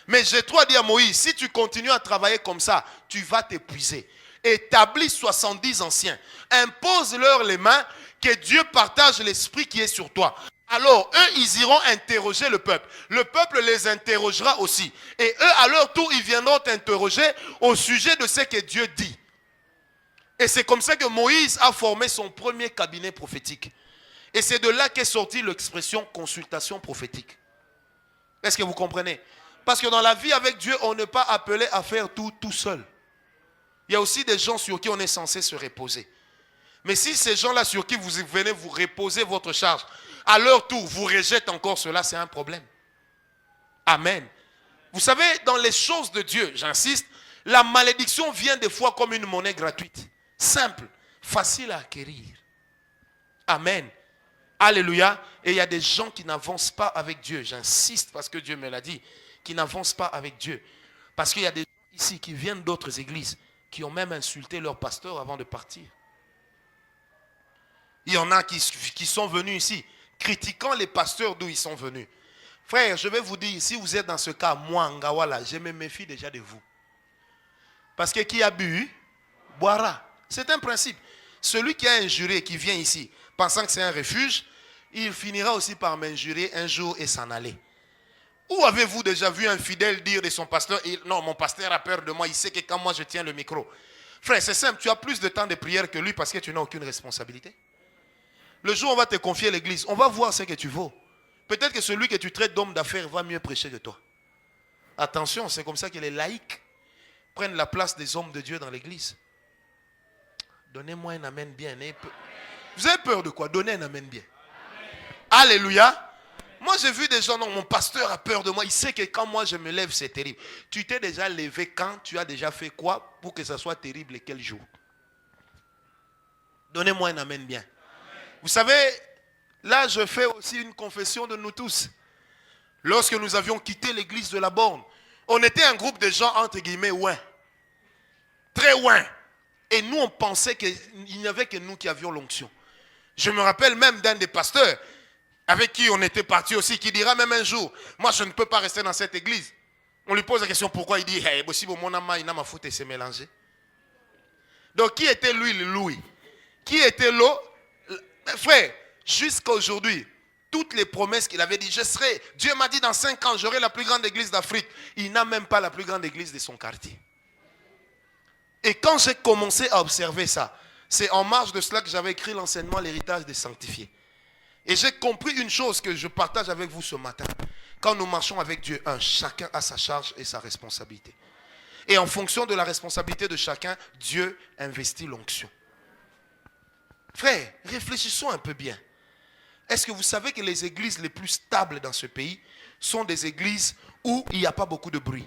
Mais Jéthro a dit à Moïse, si tu continues à travailler comme ça, tu vas t'épuiser. Établis 70 anciens. Impose-leur les mains, que Dieu partage l'esprit qui est sur toi. Alors, eux, ils iront interroger le peuple. Le peuple les interrogera aussi. Et eux, à leur tour, ils viendront t'interroger au sujet de ce que Dieu dit. Et c'est comme ça que Moïse a formé son premier cabinet prophétique. Et c'est de là qu'est sortie l'expression consultation prophétique. Est-ce que vous comprenez? Parce que dans la vie avec Dieu, on n'est pas appelé à faire tout seul. Il y a aussi des gens sur qui on est censé se reposer. Mais si ces gens-là sur qui vous venez vous reposer votre charge, à leur tour, vous rejettent encore cela, c'est un problème. Amen. Vous savez, dans les choses de Dieu, j'insiste, la malédiction vient des fois comme une monnaie gratuite. Simple, facile à acquérir. Amen. Alléluia. Et il y a des gens qui n'avancent pas avec Dieu. J'insiste parce que Dieu me l'a dit. Qui n'avancent pas avec Dieu. Parce qu'il y a des gens ici qui viennent d'autres églises, qui ont même insulté leur pasteur avant de partir. Il y en a qui sont venus ici, critiquant les pasteurs d'où ils sont venus. Frère, je vais vous dire, si vous êtes dans ce cas, moi, Ngawala, je me méfie déjà de vous. Parce que qui a bu, boira. C'est un principe. Celui qui a injuré, qui vient ici, pensant que c'est un refuge, il finira aussi par m'injurer un jour et s'en aller. Où avez-vous déjà vu un fidèle dire de son pasteur, non, mon pasteur a peur de moi, il sait que quand moi je tiens le micro. Frère, c'est simple, tu as plus de temps de prière que lui parce que tu n'as aucune responsabilité. Le jour où on va te confier l'église, on va voir ce que tu vaux. Peut-être que celui que tu traites d'homme d'affaires va mieux prêcher que toi. Attention, c'est comme ça que les laïcs prennent la place des hommes de Dieu dans l'église. Donnez-moi un amen bien. Vous avez peur de quoi? Donnez un amen bien. Alléluia. Moi, j'ai vu des gens, non, mon pasteur a peur de moi. Il sait que quand moi je me lève, c'est terrible. Tu t'es déjà levé quand? Tu as déjà fait quoi pour que ça soit terrible et quel jour? Donnez-moi un amen bien. Vous savez, là, je fais aussi une confession de nous tous. Lorsque nous avions quitté l'église de la Borne, on était un groupe de gens, entre guillemets, ouin. Très ouin. Et nous, on pensait qu'il n'y avait que nous qui avions l'onction. Je me rappelle même d'un des pasteurs avec qui on était parti aussi, qui dira même un jour, moi je ne peux pas rester dans cette église. On lui pose la question pourquoi, il dit, hey, mon ama, il a ma faute et s'est mélangé. Donc qui était lui, le Louis? Qui était l'eau? Frère, jusqu'à aujourd'hui, toutes les promesses qu'il avait dit, Dieu m'a dit dans 5 ans, j'aurai la plus grande église d'Afrique. Il n'a même pas la plus grande église de son quartier. Et quand j'ai commencé à observer ça, c'est en marge de cela que j'avais écrit l'enseignement, l'héritage des sanctifiés. Et j'ai compris une chose que je partage avec vous ce matin. Quand nous marchons avec Dieu, chacun a sa charge et sa responsabilité. Et en fonction de la responsabilité de chacun, Dieu investit l'onction. Frère, réfléchissons un peu bien. Est-ce que vous savez que les églises les plus stables dans ce pays sont des églises où il n'y a pas beaucoup de bruit?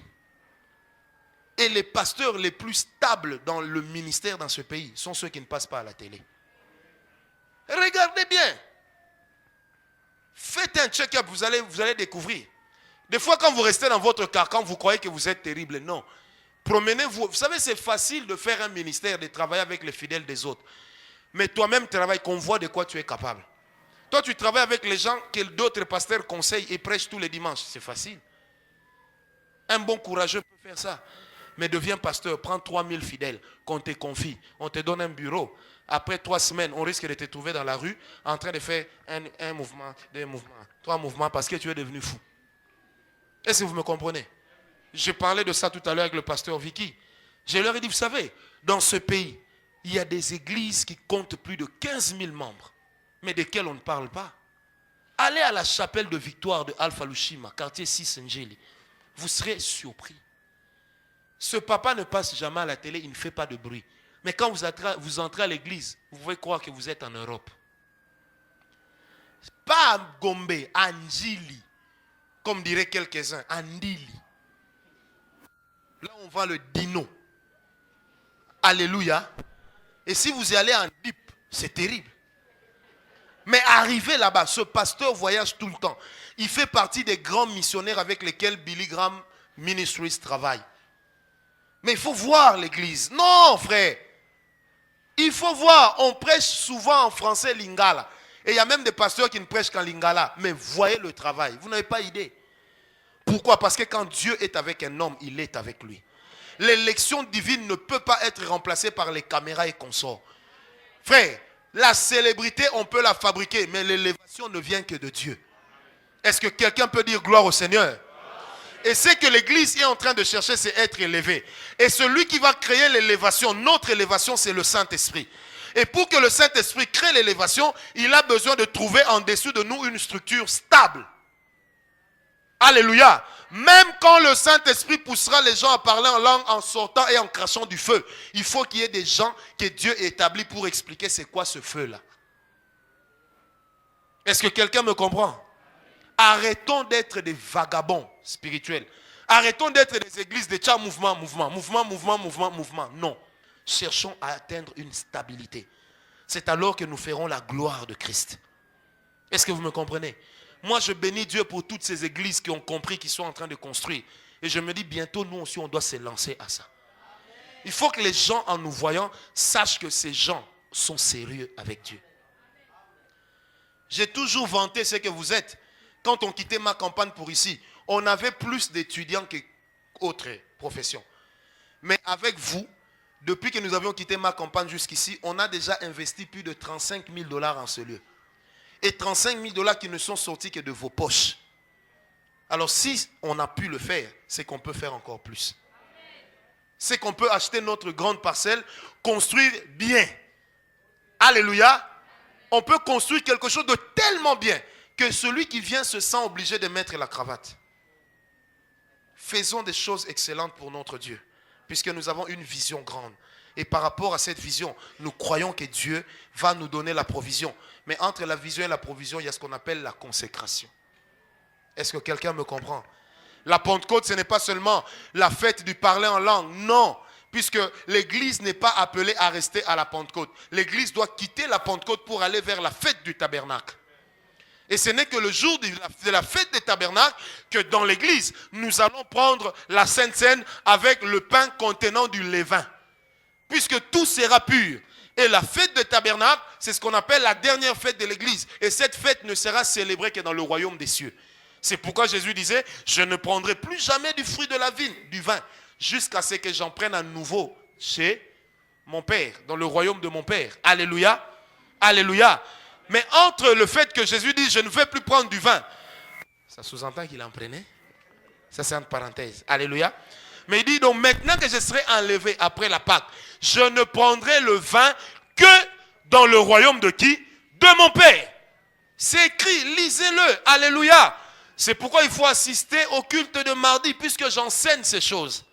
Et les pasteurs les plus stables dans le ministère dans ce pays sont ceux qui ne passent pas à la télé. Regardez bien. Faites un check-up, vous allez découvrir. Des fois, quand vous restez dans votre carcan, vous croyez que vous êtes terrible. Non. Promenez-vous. Vous savez, c'est facile de faire un ministère, de travailler avec les fidèles des autres. Mais toi-même, travaille, qu'on voit de quoi tu es capable. Toi, tu travailles avec les gens que d'autres pasteurs conseillent et prêchent tous les dimanches. C'est facile. Un bon courageux peut faire ça. Mais deviens pasteur, prends 3000 fidèles qu'on te confie. On te donne un bureau. Après 3 semaines, on risque de te trouver dans la rue en train de faire un mouvement, 2 mouvements, 3 mouvements parce que tu es devenu fou. Est-ce que vous me comprenez? J'ai parlé de ça tout à l'heure avec le pasteur Vicky. Je leur ai dit, vous savez, dans ce pays, il y a des églises qui comptent plus de 15 000 membres, mais desquelles on ne parle pas. Allez à la chapelle de Victoire de Alpha Lushima, quartier 6 Ngeli. Vous serez surpris. Ce papa ne passe jamais à la télé, il ne fait pas de bruit. Mais quand vous entrez à l'église, vous pouvez croire que vous êtes en Europe. Pas à Gombe, à Ndili, comme diraient quelques-uns, à Ndili. Là, on voit le dino. Alléluia. Et si vous y allez en Dip, c'est terrible. Mais arrivé là-bas, ce pasteur voyage tout le temps. Il fait partie des grands missionnaires avec lesquels Billy Graham Ministries travaille. Mais il faut voir l'église. Non, frère. Il faut voir. On prêche souvent en français lingala. Et il y a même des pasteurs qui ne prêchent qu'en lingala. Mais voyez le travail. Vous n'avez pas idée. Pourquoi? Parce que quand Dieu est avec un homme, il est avec lui. L'élection divine ne peut pas être remplacée par les caméras et consorts. Frère, la célébrité, on peut la fabriquer, mais l'élévation ne vient que de Dieu. Est-ce que quelqu'un peut dire gloire au Seigneur? Et ce que l'église est en train de chercher, c'est être élevé. Et celui qui va créer l'élévation, notre élévation, c'est le Saint-Esprit. Et pour que le Saint-Esprit crée l'élévation, il a besoin de trouver en dessous de nous une structure stable. Alléluia. Même quand le Saint-Esprit poussera les gens à parler en langue en sortant et en crachant du feu, il faut qu'il y ait des gens que Dieu établit pour expliquer c'est quoi ce feu-là. Est-ce que quelqu'un me comprend? Arrêtons d'être des vagabonds spirituels. Arrêtons d'être des églises de tcha mouvement. Non. Cherchons à atteindre une stabilité. C'est alors que nous ferons la gloire de Christ. Est-ce que vous me comprenez? Moi, je bénis Dieu pour toutes ces églises qui ont compris, qui sont en train de construire. Et je me dis, bientôt, nous aussi, on doit se lancer à ça. Il faut que les gens, en nous voyant, sachent que ces gens sont sérieux avec Dieu. J'ai toujours vanté ce que vous êtes. Quand on quittait ma campagne pour ici, on avait plus d'étudiants qu'autres professions. Mais avec vous, depuis que nous avions quitté ma campagne jusqu'ici, on a déjà investi plus de 35 000 $ en ce lieu. Et 35 000 $ qui ne sont sortis que de vos poches. Alors si on a pu le faire, c'est qu'on peut faire encore plus. C'est qu'on peut acheter notre grande parcelle, construire bien. Alléluia. On peut construire quelque chose de tellement bien que celui qui vient se sent obligé de mettre la cravate. Faisons des choses excellentes pour notre Dieu, puisque nous avons une vision grande. Et par rapport à cette vision, nous croyons que Dieu va nous donner la provision. Mais entre la vision et la provision, il y a ce qu'on appelle la consécration. Est-ce que quelqu'un me comprend? La Pentecôte, ce n'est pas seulement la fête du parler en langue. Non, puisque l'église n'est pas appelée à rester à la Pentecôte. L'église doit quitter la Pentecôte pour aller vers la fête du tabernacle. Et ce n'est que le jour de la fête des tabernacles que dans l'église, nous allons prendre la Sainte Seine avec le pain contenant du levain. Puisque tout sera pur. Et la fête de tabernacle, c'est ce qu'on appelle la dernière fête de l'église. Et cette fête ne sera célébrée que dans le royaume des cieux. C'est pourquoi Jésus disait, je ne prendrai plus jamais du fruit de la vigne, du vin, jusqu'à ce que j'en prenne à nouveau chez mon Père, dans le royaume de mon Père. Alléluia. Alléluia. Mais entre le fait que Jésus dit, je ne vais plus prendre du vin, ça sous-entend qu'il en prenait. Ça c'est une parenthèse. Alléluia. Mais il dit donc maintenant que je serai enlevé après la Pâque, je ne prendrai le vin que dans le royaume de qui? De mon Père. C'est écrit, lisez-le. Alléluia. C'est pourquoi il faut assister au culte de mardi, puisque j'enseigne ces choses.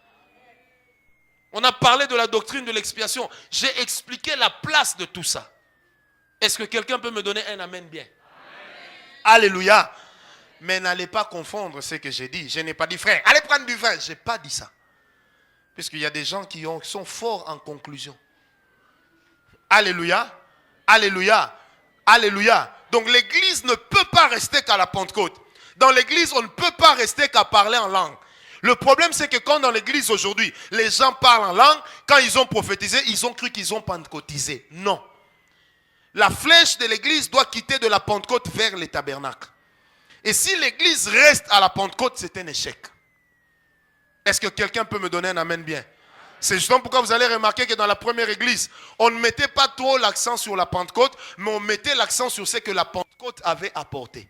On a parlé de la doctrine de l'expiation. J'ai expliqué la place de tout ça. Est-ce que quelqu'un peut me donner un amen bien? Amen. Alléluia. Mais n'allez pas confondre ce que j'ai dit. Je n'ai pas dit, frère, allez prendre du vin. Je n'ai pas dit ça. Puisqu'il y a des gens qui sont forts en conclusion. Alléluia. Alléluia. Alléluia. Donc l'église ne peut pas rester qu'à la Pentecôte. Dans l'église, on ne peut pas rester qu'à parler en langue. Le problème, c'est que quand dans l'église aujourd'hui, les gens parlent en langue, quand ils ont prophétisé, ils ont cru qu'ils ont pentecôtisé. Non. La flèche de l'église doit quitter de la Pentecôte vers les tabernacles. Et si l'église reste à la Pentecôte, c'est un échec. Est-ce que quelqu'un peut me donner un amen bien? C'est justement pourquoi vous allez remarquer que dans la première église, on ne mettait pas trop l'accent sur la Pentecôte, mais on mettait l'accent sur ce que la Pentecôte avait apporté.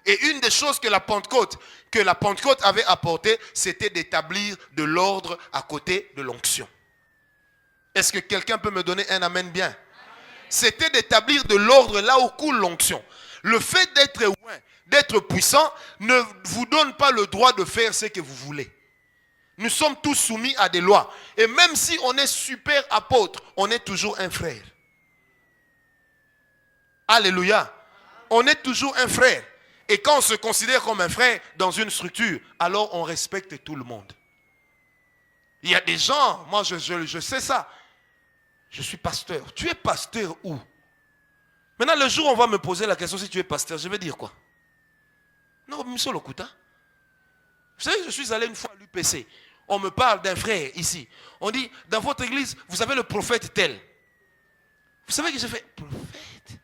Et une des choses que la Pentecôte avait apporté, c'était d'établir de l'ordre à côté de l'onction. Est-ce que quelqu'un peut me donner un amen bien? C'était d'établir de l'ordre là où coule l'onction. Le fait d'être loin, d'être puissant, ne vous donne pas le droit de faire ce que vous voulez. Nous sommes tous soumis à des lois. Et même si on est super apôtre, on est toujours un frère. Alléluia. On est toujours un frère. Et quand on se considère comme un frère dans une structure, alors on respecte tout le monde. Il y a des gens, moi je sais ça. Je suis pasteur. Tu es pasteur où?
Maintenant, le jour où on va me poser la question si tu es pasteur, je vais dire quoi? Non, monsieur Lokuta. Vous savez, je suis allé une fois à l'UPC. On me parle d'un frère ici. On dit, dans votre église, vous avez le prophète tel. Vous savez que j'ai fait, prophète?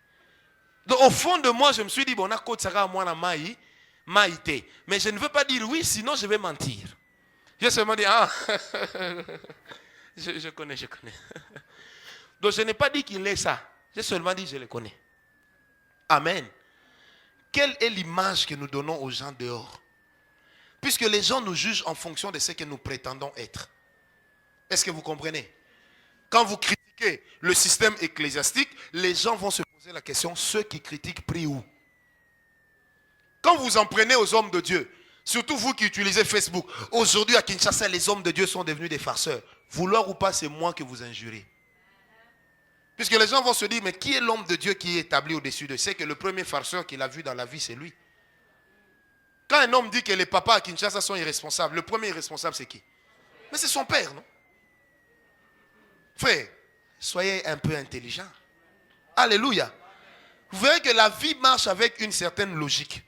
Donc au fond de moi, je me suis dit, bon, on a côté ça moi la maïté. Mais je ne veux pas dire oui, sinon je vais mentir. J'ai seulement dit, ah, je connais. Donc je n'ai pas dit qu'il est ça. J'ai seulement dit, je le connais. Amen. Quelle est l'image que nous donnons aux gens dehors? Puisque les gens nous jugent en fonction de ce que nous prétendons être. Est-ce que vous comprenez? Quand vous critiquez le système ecclésiastique, les gens vont se poser la question, ceux qui critiquent prient où? Quand vous en prenez aux hommes de Dieu, surtout vous qui utilisez Facebook, aujourd'hui à Kinshasa, les hommes de Dieu sont devenus des farceurs. Vouloir ou pas, c'est moi que vous injurez. Puisque les gens vont se dire, mais qui est l'homme de Dieu qui est établi au-dessus de? C'est que le premier farceur qu'il a vu dans la vie, c'est lui. Quand un homme dit que les papas à Kinshasa sont irresponsables, le premier irresponsable, c'est qui? Mais c'est son père, non? Frère, soyez un peu intelligent. Alléluia. Vous verrez que la vie marche avec une certaine logique.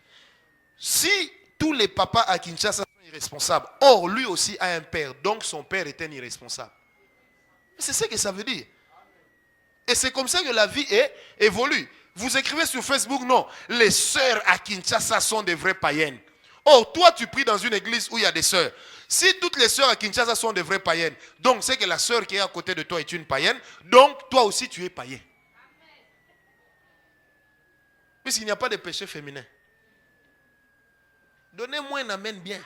Si tous les papas à Kinshasa sont irresponsables, or lui aussi a un père, donc son père est un irresponsable. C'est ce que ça veut dire. Et c'est comme ça que la vie évolue. Vous écrivez sur Facebook, non, les sœurs à Kinshasa sont des vraies païennes. Or, toi, tu pries dans une église où il y a des sœurs. Si toutes les sœurs à Kinshasa sont des vraies païennes, donc c'est que la sœur qui est à côté de toi est une païenne, donc toi aussi tu es païen. Puisqu'il n'y a pas de péché féminin. Donnez-moi un amen bien.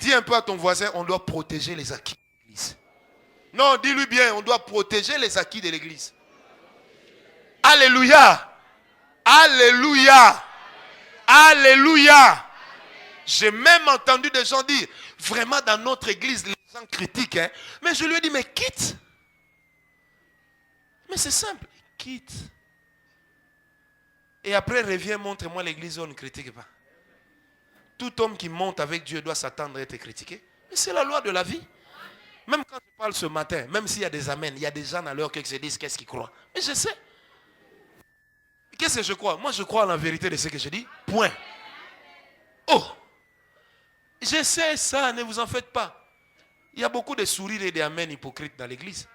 Dis un peu à ton voisin, on doit protéger les acquis de l'église. Non, dis-lui bien, on doit protéger les acquis de l'église. Alléluia. Alléluia. Alléluia. J'ai même entendu des gens dire, vraiment dans notre église, les gens critiquent. Hein? Mais je lui ai dit, mais quitte. Mais c'est simple, quitte. Et après, reviens, montre-moi l'église où on ne critique pas. Tout homme qui monte avec Dieu doit s'attendre à être critiqué. Mais c'est la loi de la vie. Même quand je parle ce matin, même s'il y a des amens, il y a des gens à l'heure qui se disent qu'est-ce qu'ils croient. Mais je sais. Qu'est-ce que je crois? Moi, je crois en la vérité de ce que je dis. Point. Oh! Je sais ça, ne vous en faites pas. Il y a beaucoup de sourires et d'amens hypocrites dans l'église.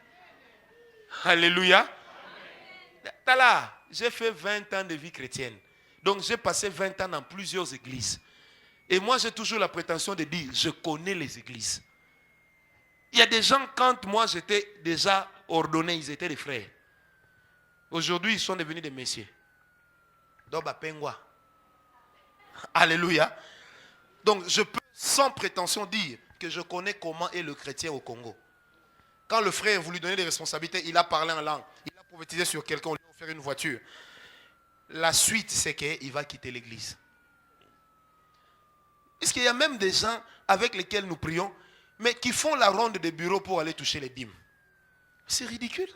Alléluia. Là, j'ai fait 20 ans de vie chrétienne. Donc, j'ai passé 20 ans dans plusieurs églises. Et moi, j'ai toujours la prétention de dire, je connais les églises. Il y a des gens, quand moi j'étais déjà ordonné, ils étaient des frères. Aujourd'hui, ils sont devenus des messieurs. Doba Pengwa. Alléluia. Donc, je peux sans prétention dire que je connais comment est le chrétien au Congo. Quand le frère voulait donner des responsabilités, il a parlé en langue. Il a prophétisé sur quelqu'un, on lui a offert une voiture. La suite, c'est qu'il va quitter l'église. Est-ce qu'il y a même des gens avec lesquels nous prions, mais qui font la ronde des bureaux pour aller toucher les dîmes? C'est ridicule.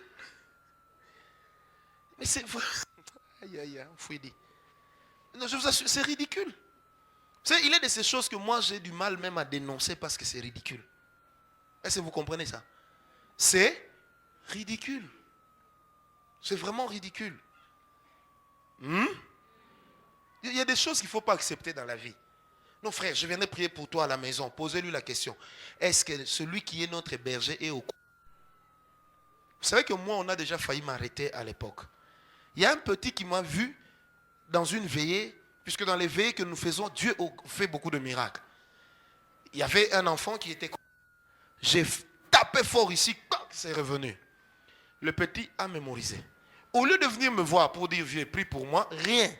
Mais c'est... Aïe, aïe, aïe, faut dire. Non, je vous assure, c'est ridicule. Vous savez, il est de ces choses que moi j'ai du mal même à dénoncer parce que c'est ridicule. Est-ce que vous comprenez ça? C'est ridicule. C'est vraiment ridicule. Il y a des choses qu'il ne faut pas accepter dans la vie. Non frère, je viendrai prier pour toi à la maison. Posez-lui la question. Est-ce que celui qui est notre berger est au courant? Vous savez que moi, on a déjà failli m'arrêter à l'époque. Il y a un petit qui m'a vu dans une veillée, puisque dans les veillées que nous faisons, Dieu fait beaucoup de miracles. Il y avait un enfant qui était... J'ai tapé fort ici, c'est revenu. Le petit a mémorisé. Au lieu de venir me voir pour dire, vieux, prie pour moi, rien.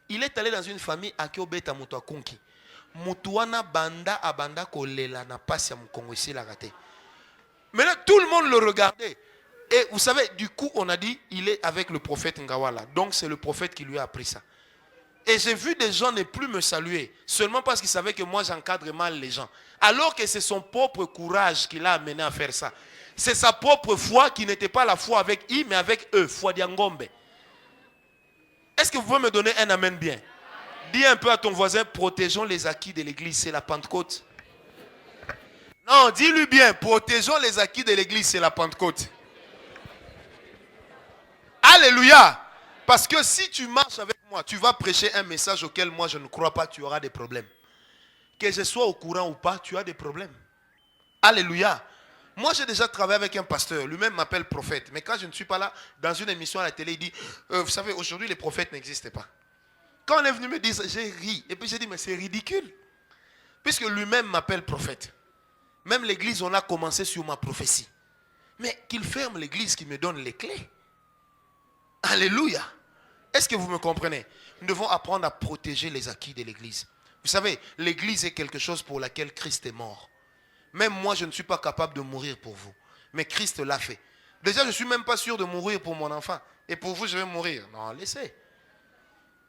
Il est allé dans une famille à Kiobeta Moutakonki. Moutouana banda abanda kolela na pasi ya Mkongo ici la raté. Maintenant, tout le monde le regardait. Et vous savez, du coup, on a dit, il est avec le prophète Ngawala. Donc, c'est le prophète qui lui a appris ça. Et j'ai vu des gens ne plus me saluer, seulement parce qu'ils savaient que moi, j'encadre mal les gens. Alors que c'est son propre courage qui l'a amené à faire ça. C'est sa propre foi qui n'était pas la foi avec I, mais avec eux, foi d'Yangombe. Est-ce que vous pouvez me donner un amen bien? Dis un peu à ton voisin, protégeons les acquis de l'église, c'est la Pentecôte. Non, dis-lui bien, protégeons les acquis de l'église, c'est la Pentecôte. Alléluia. Parce que si tu marches avec moi, tu vas prêcher un message auquel moi je ne crois pas, tu auras des problèmes. Que je sois au courant ou pas, tu as des problèmes. Alléluia. Moi, j'ai déjà travaillé avec un pasteur. Lui-même m'appelle prophète. Mais quand je ne suis pas là, dans une émission à la télé, il dit, vous savez, aujourd'hui, les prophètes n'existaient pas. Quand on est venu me dire ça, j'ai ri. Et puis j'ai dit, mais c'est ridicule. Puisque lui-même m'appelle prophète. Même l'église, on a commencé sur ma prophétie. Mais qu'il ferme l'église, qu'il me donne les clés. Alléluia. Est-ce que vous me comprenez? Nous devons apprendre à protéger les acquis de l'église. Vous savez, l'église est quelque chose pour laquelle Christ est mort. Même moi, je ne suis pas capable de mourir pour vous. Mais Christ l'a fait. Déjà, je ne suis même pas sûr de mourir pour mon enfant. Et pour vous, je vais mourir. Non, laissez.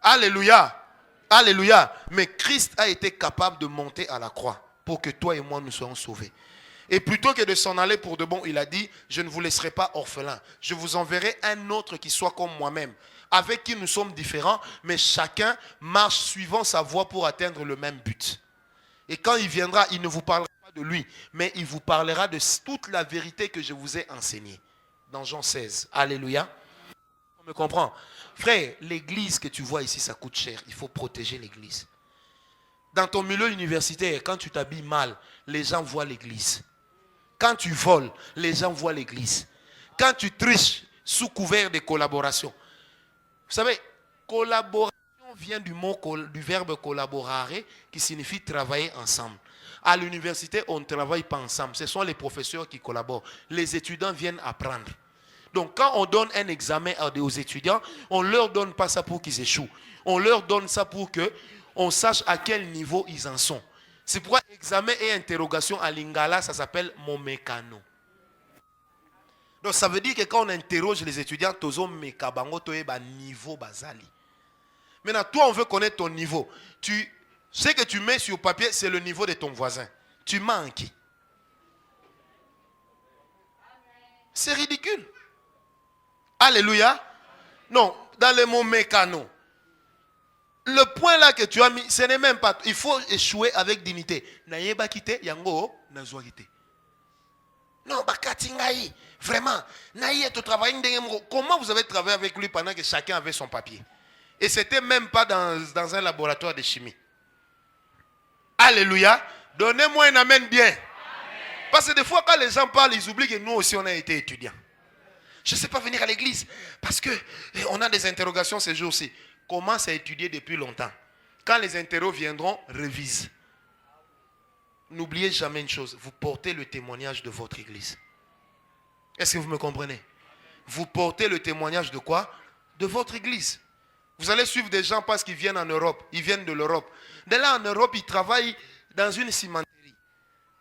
Alléluia. Alléluia. Mais Christ a été capable de monter à la croix pour que toi et moi nous soyons sauvés. Et plutôt que de s'en aller pour de bon, il a dit, je ne vous laisserai pas orphelins. Je vous enverrai un autre qui soit comme moi-même, avec qui nous sommes différents, mais chacun marche suivant sa voie pour atteindre le même but. Et quand il viendra, il ne vous parlera pas de lui, mais il vous parlera de toute la vérité que je vous ai enseignée. Dans Jean 16. Alléluia. On me comprend? Frère, l'église que tu vois ici, ça coûte cher. Il faut protéger l'église. Dans ton milieu universitaire, quand tu t'habilles mal, les gens voient l'église. Quand tu voles, les gens voient l'église. Quand tu triches sous couvert de collaboration. Vous savez, collaboration vient du verbe collaborare qui signifie travailler ensemble. À l'université, on ne travaille pas ensemble. Ce sont les professeurs qui collaborent. Les étudiants viennent apprendre. Donc quand on donne un examen aux étudiants, on ne leur donne pas ça pour qu'ils échouent. On leur donne ça pour qu'on sache à quel niveau ils en sont. C'est pourquoi examen et interrogation à Lingala, ça s'appelle mon mécano. Donc ça veut dire que quand on interroge les étudiants, tozo mekabango toeba niveau bazali. Maintenant, toi, on veut connaître ton niveau. Ce que tu mets sur papier, c'est le niveau de ton voisin. Tu mens en qui? C'est ridicule. Alléluia. Non, dans le mot mécano. Le point là que tu as mis, ce n'est même pas. Il faut échouer avec dignité. Naïeba kite, yango, nazwa kite. Non, bakatingaï. Vraiment. Naïe, tu travailles. Comment vous avez travaillé avec lui pendant que chacun avait son papier? Et c'était même pas dans un laboratoire de chimie. Alléluia. Donnez-moi un amen bien. Amen. Parce que des fois, quand les gens parlent, ils oublient que nous aussi, on a été étudiants. Je ne sais pas venir à l'église parce qu'on a des interrogations ces jours-ci. Commence à étudier depuis longtemps. Quand les interros viendront, révise. N'oubliez jamais une chose. Vous portez le témoignage de votre église. Est-ce que vous me comprenez? Vous portez le témoignage de quoi? De votre église. Vous allez suivre des gens parce qu'ils viennent en Europe. Ils viennent de l'Europe. De là en Europe, ils travaillent dans une cimenterie.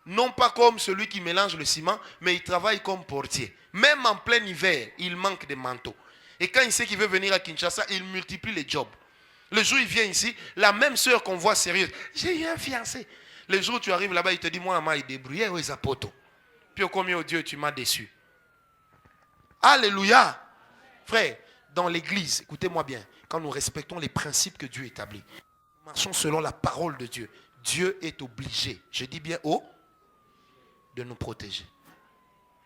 Non pas comme celui qui mélange le ciment, mais ils travaillent comme portier. Même en plein hiver, il manque de manteaux. Et quand il sait qu'il veut venir à Kinshasa, il multiplie les jobs. Le jour où il vient ici, la même sœur qu'on voit sérieuse. J'ai eu un fiancé. Le jour où tu arrives là-bas, il te dit, moi, maman, il débrouillait, oui, ça poto. Puis au combien, oh Dieu, tu m'as déçu. Alléluia. Frère, dans l'église, écoutez-moi bien, quand nous respectons les principes que Dieu établit, nous marchons selon la parole de Dieu. Dieu est obligé, je dis bien de nous protéger.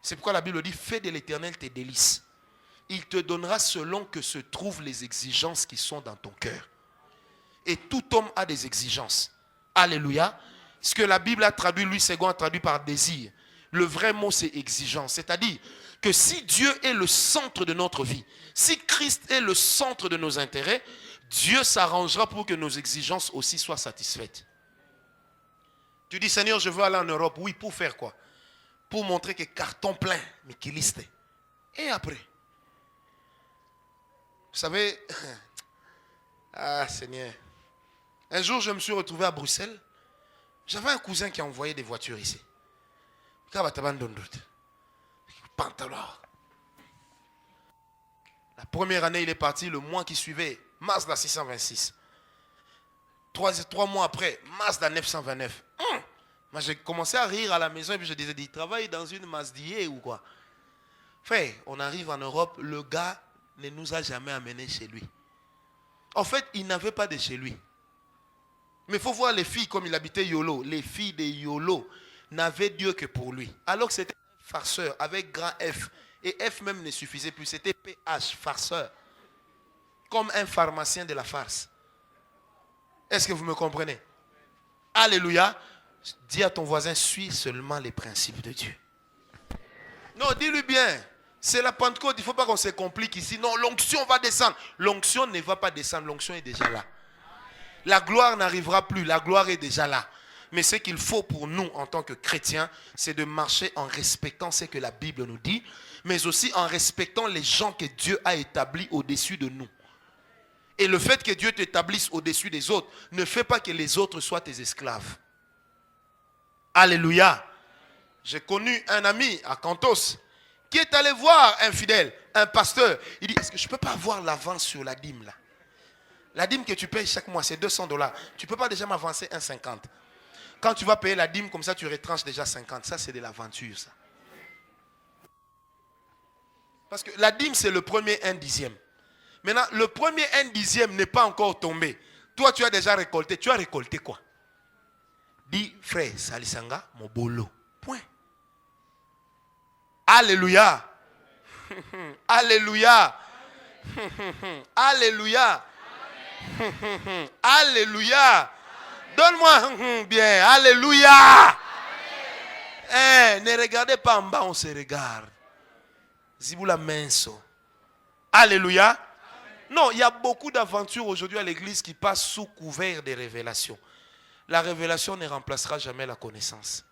C'est pourquoi la Bible dit, fais de l'Éternel tes délices. Il te donnera selon que se trouvent les exigences qui sont dans ton cœur. Et tout homme a des exigences. Alléluia. Ce que la Bible a traduit, Louis II a traduit par désir. Le vrai mot, c'est exigence. C'est-à-dire que si Dieu est le centre de notre vie, si Christ est le centre de nos intérêts, Dieu s'arrangera pour que nos exigences aussi soient satisfaites. Tu dis, Seigneur, je veux aller en Europe. Oui, pour faire quoi? Pour montrer que carton plein, mais qu'il liste. Et après? Vous savez, ah Seigneur, un jour je me suis retrouvé à Bruxelles. J'avais un cousin qui a envoyé des voitures ici. La première année, il est parti. Le mois qui suivait, Mazda 626. Trois mois après, Mazda 929. Moi, j'ai commencé à rire à la maison et puis je disais, il travaille dans une Mazdier ou quoi? Frère, on arrive en Europe, le gars ne nous a jamais amenés chez lui. En fait, il n'avait pas de chez lui. Mais il faut voir les filles comme il habitait Yolo. Les filles de Yolo n'avaient Dieu que pour lui. Alors que c'était un farceur avec grand F. Et F même ne suffisait plus. C'était PH, farceur. comme un pharmacien de la farce. Est-ce que vous me comprenez? Alléluia. Dis à ton voisin, suis seulement les principes de Dieu. Non, dis-lui bien. C'est la Pentecôte, il ne faut pas qu'on se complique ici. Non, l'onction va descendre. L'onction ne va pas descendre, l'onction est déjà là. La gloire n'arrivera plus, la gloire est déjà là. Mais ce qu'il faut pour nous en tant que chrétiens, c'est de marcher en respectant ce que la Bible nous dit, mais aussi en respectant les gens que Dieu a établis au-dessus de nous. Et le fait que Dieu t'établisse au-dessus des autres ne fait pas que les autres soient tes esclaves. Alléluia. J'ai connu un ami à Cantos qui est allé voir un fidèle, un pasteur. Il dit, est-ce que je ne peux pas avoir l'avance sur la dîme là? La dîme que tu payes chaque mois, c'est $200. Tu ne peux pas déjà m'avancer 1,50. Quand tu vas payer la dîme, comme ça, tu retranches déjà 50. Ça, c'est de l'aventure, ça. Parce que la dîme, c'est le premier 1/10. Maintenant, le premier 1/10 n'est pas encore tombé. Toi, tu as déjà récolté. Tu as récolté quoi? Dis, frère, Salisanga, mon bolo. Point. Alléluia. Alléluia. Alléluia. Alléluia. Donne-moi bien. Alléluia. Ne regardez pas en bas, on se regarde. Ziboula menso. Alléluia. Non, il y a beaucoup d'aventures aujourd'hui à l'église qui passent sous couvert des révélations. La révélation ne remplacera jamais la connaissance.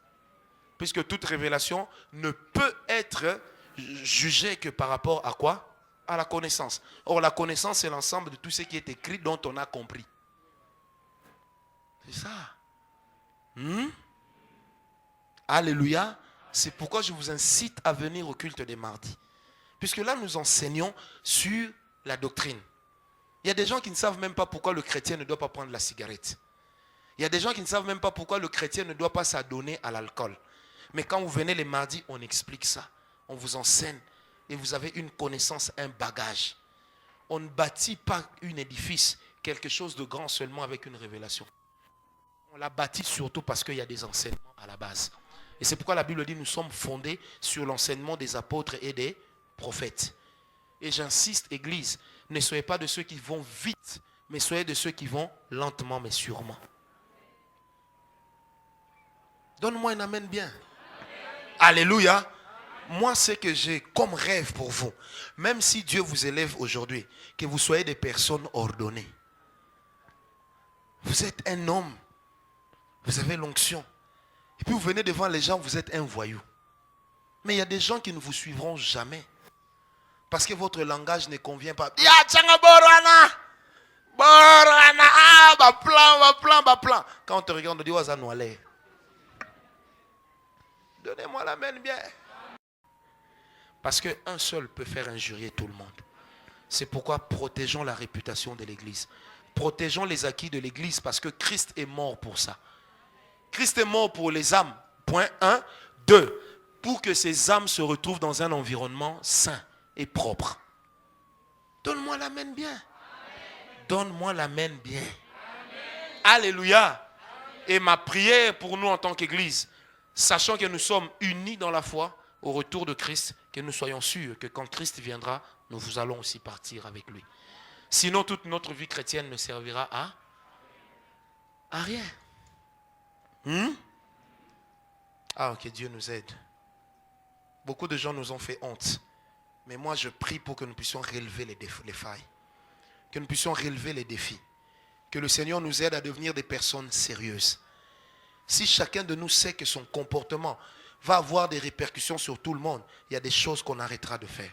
Puisque toute révélation ne peut être jugée que par rapport à quoi? À la connaissance. Or, la connaissance, c'est l'ensemble de tout ce qui est écrit dont on a compris. C'est ça. Alléluia. C'est pourquoi je vous incite à venir au culte des mardis. Puisque là, nous enseignons sur la doctrine. Il y a des gens qui ne savent même pas pourquoi le chrétien ne doit pas prendre la cigarette. Il y a des gens qui ne savent même pas pourquoi le chrétien ne doit pas s'adonner à l'alcool. Mais quand vous venez les mardis, on explique ça. On vous enseigne et vous avez une connaissance, un bagage. On ne bâtit pas un édifice, quelque chose de grand seulement avec une révélation. On la bâtit surtout parce qu'il y a des enseignements à la base. Et c'est pourquoi la Bible dit nous sommes fondés sur l'enseignement des apôtres et des prophètes. Et j'insiste, Église, ne soyez pas de ceux qui vont vite, mais soyez de ceux qui vont lentement mais sûrement. Donne-moi un amen bien. Amen. Alléluia. Moi, ce que j'ai comme rêve pour vous, même si Dieu vous élève aujourd'hui, que vous soyez des personnes ordonnées. Vous êtes un homme. Vous avez l'onction. Et puis vous venez devant les gens, vous êtes un voyou. Mais il y a des gens qui ne vous suivront jamais. Parce que votre langage ne convient pas. Ya tchanga borana. Borana. Ah, ba plan. Quand on te regarde, on te dit, waza noale. Donnez-moi la main bien. Parce qu'un seul peut faire injurier tout le monde. C'est pourquoi protégeons la réputation de l'église. Protégeons les acquis de l'église parce que Christ est mort pour ça. Christ est mort pour les âmes. Point 1. 2. Pour que ces âmes se retrouvent dans un environnement sain et propre. Donne-moi la main bien. Donne-moi la main bien. Alléluia. Et ma prière pour nous en tant qu'église, sachant que nous sommes unis dans la foi au retour de Christ, que nous soyons sûrs que quand Christ viendra, nous allons aussi partir avec lui. Sinon, toute notre vie chrétienne ne servira à rien. Ah, que Dieu nous aide. Beaucoup de gens nous ont fait honte. Mais moi, je prie pour que nous puissions relever les failles. Que nous puissions relever les défis. Que le Seigneur nous aide à devenir des personnes sérieuses. Si chacun de nous sait que son comportement va avoir des répercussions sur tout le monde, il y a des choses qu'on arrêtera de faire.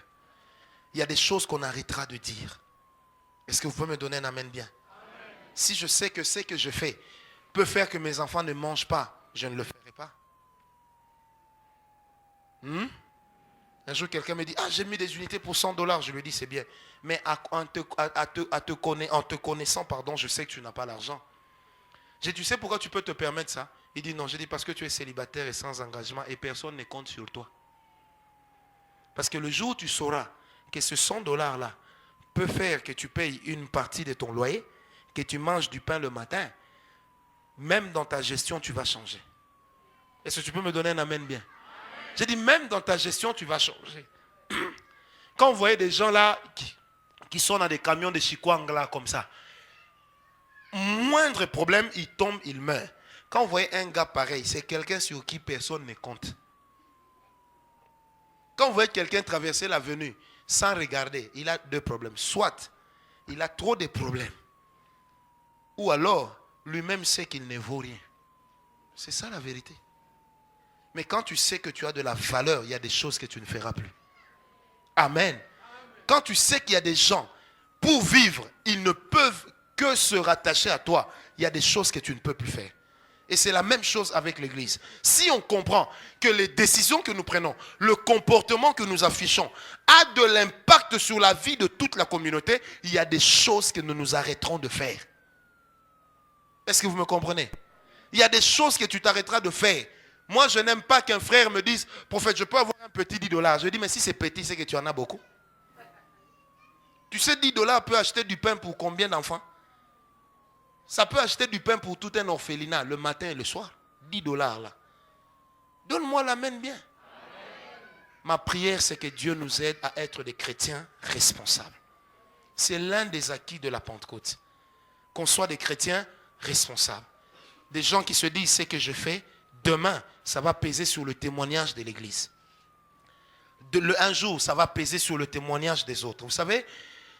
Il y a des choses qu'on arrêtera de dire. Est-ce que vous pouvez me donner un amen bien? Amen. Si je sais que ce que je fais peut faire que mes enfants ne mangent pas, je ne le ferai pas. Un jour, quelqu'un me dit, ah, j'ai mis des unités pour $100. Je lui dis, c'est bien. Mais en te connaissant, je sais que tu n'as pas l'argent. J'ai dit, tu sais pourquoi tu peux te permettre ça? Il dit, non. J'ai dit, parce que tu es célibataire et sans engagement et personne ne compte sur toi. Parce que le jour où tu sauras que ce $100-là peut faire que tu payes une partie de ton loyer, que tu manges du pain le matin, même dans ta gestion, tu vas changer. Est-ce que tu peux me donner un amen bien? J'ai dit, même dans ta gestion, tu vas changer. Quand vous voyez des gens là qui sont dans des camions de Chikwangla comme ça. Moindre problème, il tombe, il meurt. Quand vous voyez un gars pareil, c'est quelqu'un sur qui personne ne compte. Quand vous voyez quelqu'un traverser l'avenue sans regarder, il a deux problèmes. Soit il a trop de problèmes, ou alors lui-même sait qu'il ne vaut rien. C'est ça la vérité. Mais quand tu sais que tu as de la valeur, il y a des choses que tu ne feras plus. Amen. Quand tu sais qu'il y a des gens, pour vivre, ils ne peuvent que se rattacher à toi, il y a des choses que tu ne peux plus faire. Et c'est la même chose avec l'église. Si on comprend que les décisions que nous prenons, le comportement que nous affichons a de l'impact sur la vie de toute la communauté, il y a des choses que nous nous arrêterons de faire. Est-ce que vous me comprenez? Il y a des choses que tu t'arrêteras de faire. Moi, je n'aime pas qu'un frère me dise, prophète, je peux avoir un petit $10. Je dis, mais si c'est petit, c'est que tu en as beaucoup. Tu sais, $10 peut acheter du pain pour combien d'enfants? Ça peut acheter du pain pour tout un orphelinat le matin et le soir. $10 là. Donne-moi la main bien. Amen. Ma prière, c'est que Dieu nous aide à être des chrétiens responsables. C'est l'un des acquis de la Pentecôte. Qu'on soit des chrétiens responsables. Des gens qui se disent, ce que je fais, demain, ça va peser sur le témoignage de l'église. Un jour, ça va peser sur le témoignage des autres. Vous savez,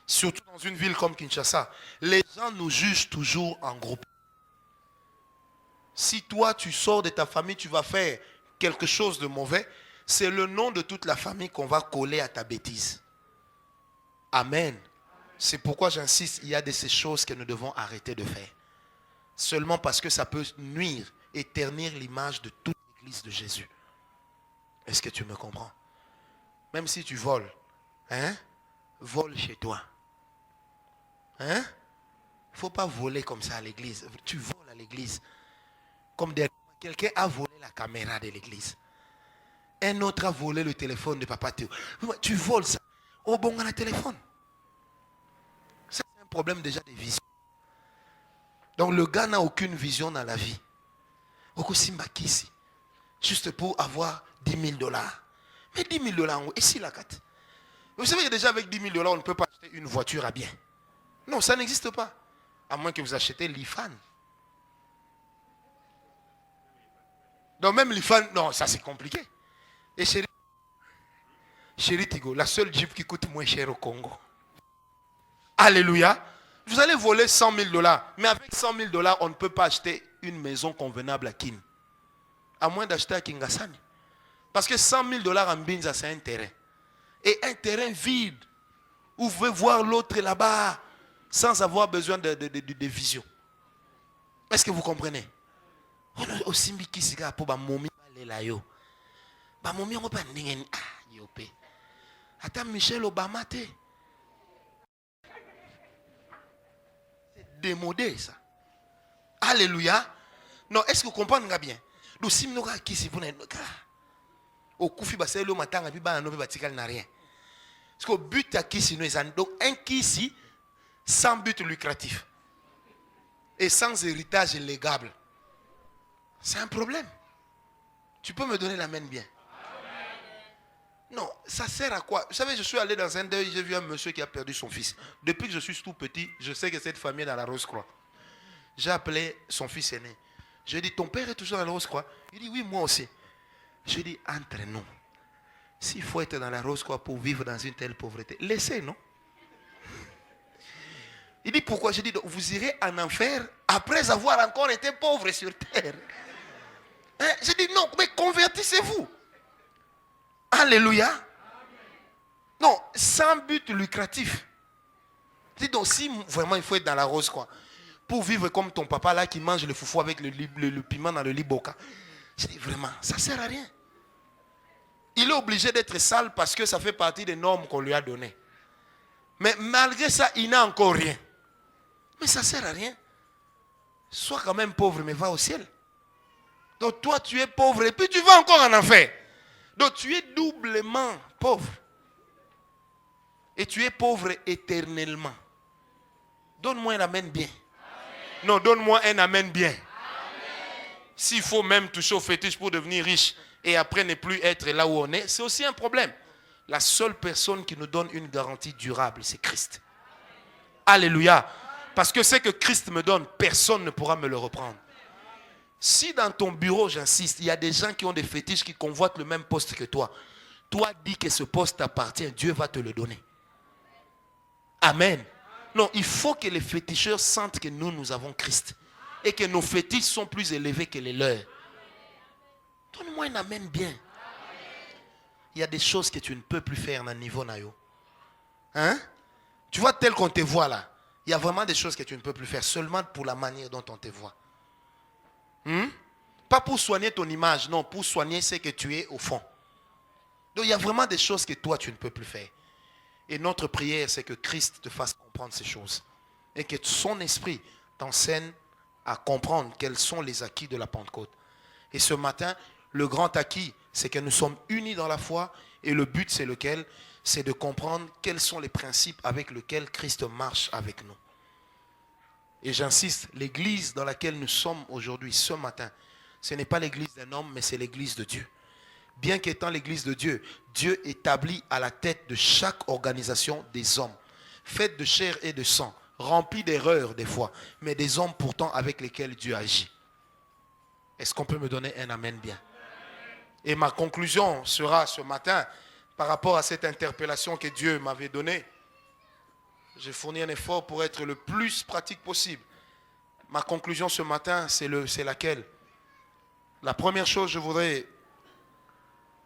surtout dans une ville comme Kinshasa, les gens nous jugent toujours en groupe. Si toi, tu sors de ta famille, tu vas faire quelque chose de mauvais, c'est le nom de toute la famille qu'on va coller à ta bêtise. Amen. C'est pourquoi j'insiste, il y a de ces choses que nous devons arrêter de faire. Seulement parce que ça peut nuire et ternir l'image de toute l'église de Jésus. Est-ce que tu me comprends? Même si tu voles, vole chez toi. Il ne faut pas voler comme ça à l'église. Tu voles à l'église. Comme quelqu'un a volé la caméra de l'église. Un autre a volé le téléphone de Papa Théo. Tu voles ça. Oh bon, on a le téléphone. Ça, c'est un problème déjà de vision. Donc le gars n'a aucune vision dans la vie. Juste pour avoir $10,000. Mais $10,000, et si la carte? Vous savez que déjà avec $10,000, on ne peut pas acheter une voiture à bien. Non, ça n'existe pas. À moins que vous achetez l'IFAN. Donc même l'IFAN, non, ça c'est compliqué. Et chérie Tigo, la seule Jeep qui coûte moins cher au Congo. Alléluia. Vous allez voler $100,000. Mais avec $100,000, on ne peut pas acheter une maison convenable à Kin. À moins d'acheter à Kingasani. Parce que $100,000 en Binza, c'est un terrain. Et un terrain vide. Où vous pouvez voir l'autre là-bas. Sans avoir besoin de vision. Est-ce que vous comprenez? On a aussi mis qui s'est pour ma momie. Ma momie, on va pas n'ingen. Ah, yopé. Attends, Michel Obama, t'es. C'est démodé, ça. Alléluia. Non, est-ce que vous comprenez bien? Donc, si nous avons qui s'est pour au koufi basé le matin, et puis bah non, bah n'a rien. Parce qu'au but à qui si nous donc un qui si sans but lucratif et sans héritage légal, c'est un problème. Tu peux me donner la main bien? Non, ça sert à quoi? Vous savez, je suis allé dans un deuil, j'ai vu un monsieur qui a perdu son fils. Depuis que je suis tout petit, je sais que cette famille est dans la Rose-Croix. J'ai appelé son fils aîné. Je lui ai dit, ton père est toujours dans la Rose-Croix? Il dit, oui, moi aussi. Je dis, entre nous, s'il faut être dans la Rose-Croix pour vivre dans une telle pauvreté, laissez, non? Il dit, pourquoi? Je dis, vous irez en enfer après avoir encore été pauvre sur terre. Je dis, non, mais convertissez-vous. Alléluia. Non, sans but lucratif. Je dis, donc, si vraiment il faut être dans la Rose-Croix, pour vivre comme ton papa là qui mange le foufou avec le piment dans le liboka. Je dis, vraiment, ça ne sert à rien. Il est obligé d'être sale parce que ça fait partie des normes qu'on lui a données. Mais malgré ça, il n'a encore rien. Mais ça ne sert à rien. Sois quand même pauvre, mais va au ciel. Donc toi, tu es pauvre et puis tu vas encore en enfer. Donc tu es doublement pauvre. Et tu es pauvre éternellement. Donne-moi un amen bien. Amen. Non, donne-moi un amen bien. S'il faut même toucher au fétiche pour devenir riche et après ne plus être là où on est, c'est aussi un problème. La seule personne qui nous donne une garantie durable, c'est Christ. Alléluia. Parce que ce que Christ me donne, personne ne pourra me le reprendre. Si dans ton bureau, j'insiste, il y a des gens qui ont des fétiches qui convoitent le même poste que toi. Toi, dis que ce poste t'appartient, Dieu va te le donner. Amen. Non, il faut que les féticheurs sentent que nous avons Christ. Et que nos fétiches sont plus élevés que les leurs. Donne-moi un amen bien. Il y a des choses que tu ne peux plus faire dans le niveau naïo. Hein? Tu vois tel qu'on te voit là. Il y a vraiment des choses que tu ne peux plus faire. Seulement pour la manière dont on te voit. Pas pour soigner ton image. Non, pour soigner ce que tu es au fond. Donc il y a vraiment des choses que toi tu ne peux plus faire. Et notre prière c'est que Christ te fasse comprendre ces choses. Et que son esprit t'enseigne à comprendre quels sont les acquis de la Pentecôte. Et ce matin, le grand acquis, c'est que nous sommes unis dans la foi. Et le but, c'est lequel? C'est de comprendre quels sont les principes avec lesquels Christ marche avec nous. Et j'insiste, l'église dans laquelle nous sommes aujourd'hui, ce matin, ce n'est pas l'église d'un homme, mais c'est l'église de Dieu. Bien qu'étant l'église de Dieu, Dieu établit à la tête de chaque organisation des hommes, faite de chair et de sang, remplis d'erreurs des fois, mais des hommes pourtant avec lesquels Dieu agit. Est-ce qu'on peut me donner un amen bien? Et ma conclusion sera ce matin, par rapport à cette interpellation que Dieu m'avait donnée. J'ai fourni un effort pour être le plus pratique possible. Ma conclusion ce matin, c'est laquelle? La première chose, je voudrais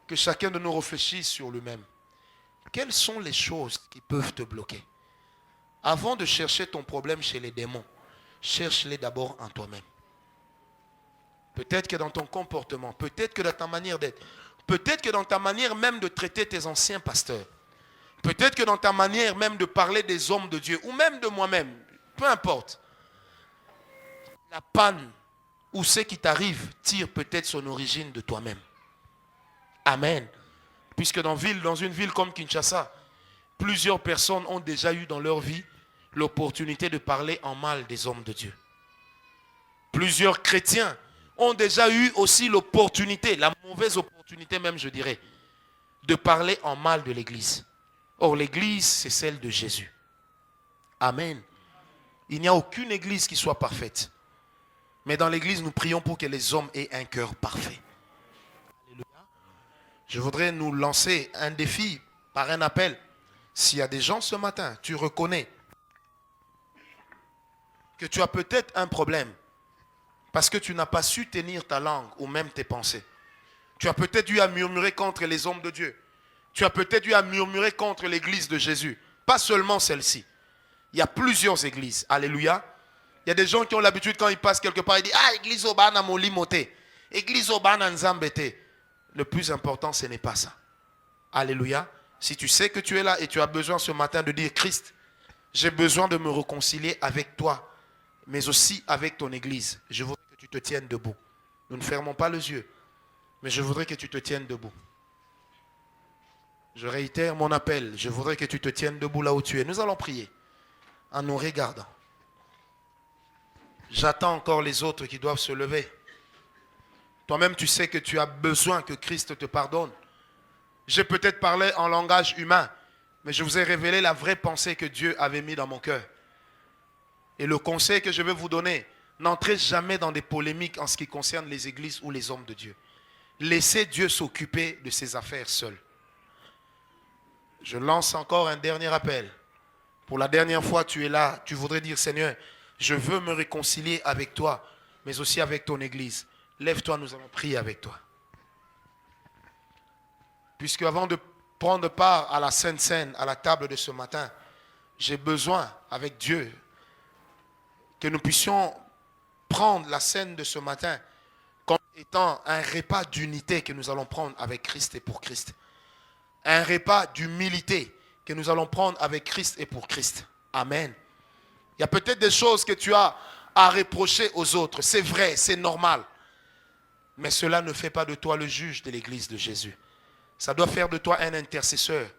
que chacun de nous réfléchisse sur lui-même. Quelles sont les choses qui peuvent te bloquer? Avant de chercher ton problème chez les démons, cherche-les d'abord en toi-même. Peut-être que dans ton comportement, peut-être que dans ta manière d'être, peut-être que dans ta manière même de traiter tes anciens pasteurs, peut-être que dans ta manière même de parler des hommes de Dieu, ou même de moi-même, peu importe. La panne ou ce qui t'arrive tire peut-être son origine de toi-même. Amen. Puisque dans une ville comme Kinshasa, plusieurs personnes ont déjà eu dans leur vie l'opportunité de parler en mal des hommes de Dieu. Plusieurs chrétiens ont déjà eu aussi l'opportunité, la mauvaise opportunité même je dirais, de parler en mal de l'église. Or l'église c'est celle de Jésus. Amen. Il n'y a aucune église qui soit parfaite. Mais dans l'église nous prions pour que les hommes aient un cœur parfait. Alléluia. Je voudrais nous lancer un défi par un appel. S'il y a des gens ce matin, tu reconnais que tu as peut-être un problème parce que tu n'as pas su tenir ta langue ou même tes pensées. Tu as peut-être eu à murmurer contre les hommes de Dieu. Tu as peut-être eu à murmurer contre l'église de Jésus. Pas seulement celle-ci. Il y a plusieurs églises. Alléluia. Il y a des gens qui ont l'habitude quand ils passent quelque part, ils disent « Ah, église Obana molimoté. Église Obana nzambete. » Le plus important, ce n'est pas ça. Alléluia. Si tu sais que tu es là et tu as besoin ce matin de dire « Christ, j'ai besoin de me réconcilier avec toi, mais aussi avec ton église. Je voudrais que tu te tiennes debout. » Nous ne fermons pas les yeux, mais je voudrais que tu te tiennes debout. Je réitère mon appel. Je voudrais que tu te tiennes debout là où tu es. Nous allons prier en nous regardant. J'attends encore les autres qui doivent se lever. Toi-même, tu sais que tu as besoin que Christ te pardonne. J'ai peut-être parlé en langage humain, mais je vous ai révélé la vraie pensée que Dieu avait mise dans mon cœur. Et le conseil que je vais vous donner, n'entrez jamais dans des polémiques en ce qui concerne les églises ou les hommes de Dieu. Laissez Dieu s'occuper de ses affaires seul. Je lance encore un dernier appel. Pour la dernière fois, tu es là, tu voudrais dire, Seigneur, je veux me réconcilier avec toi, mais aussi avec ton église. Lève-toi, nous allons prier avec toi. Puisque avant de prendre part à la Sainte Seine, à la table de ce matin, j'ai besoin, avec Dieu, que nous puissions prendre la scène de ce matin comme étant un repas d'unité que nous allons prendre avec Christ et pour Christ. Un repas d'humilité que nous allons prendre avec Christ et pour Christ. Amen. Il y a peut-être des choses que tu as à reprocher aux autres. C'est vrai, c'est normal. Mais cela ne fait pas de toi le juge de l'église de Jésus. Ça doit faire de toi un intercesseur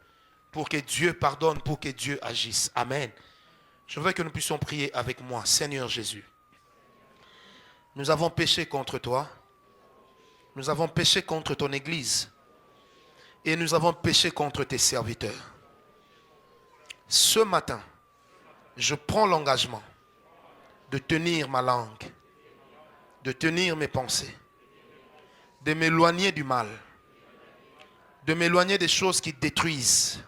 pour que Dieu pardonne, pour que Dieu agisse. Amen. Je voudrais que nous puissions prier avec moi. Seigneur Jésus, nous avons péché contre toi. Nous avons péché contre ton église. Et nous avons péché contre tes serviteurs. Ce matin,
Je prends l'engagement de tenir ma langue, de tenir mes pensées, de m'éloigner du mal, de m'éloigner des choses qui détruisent,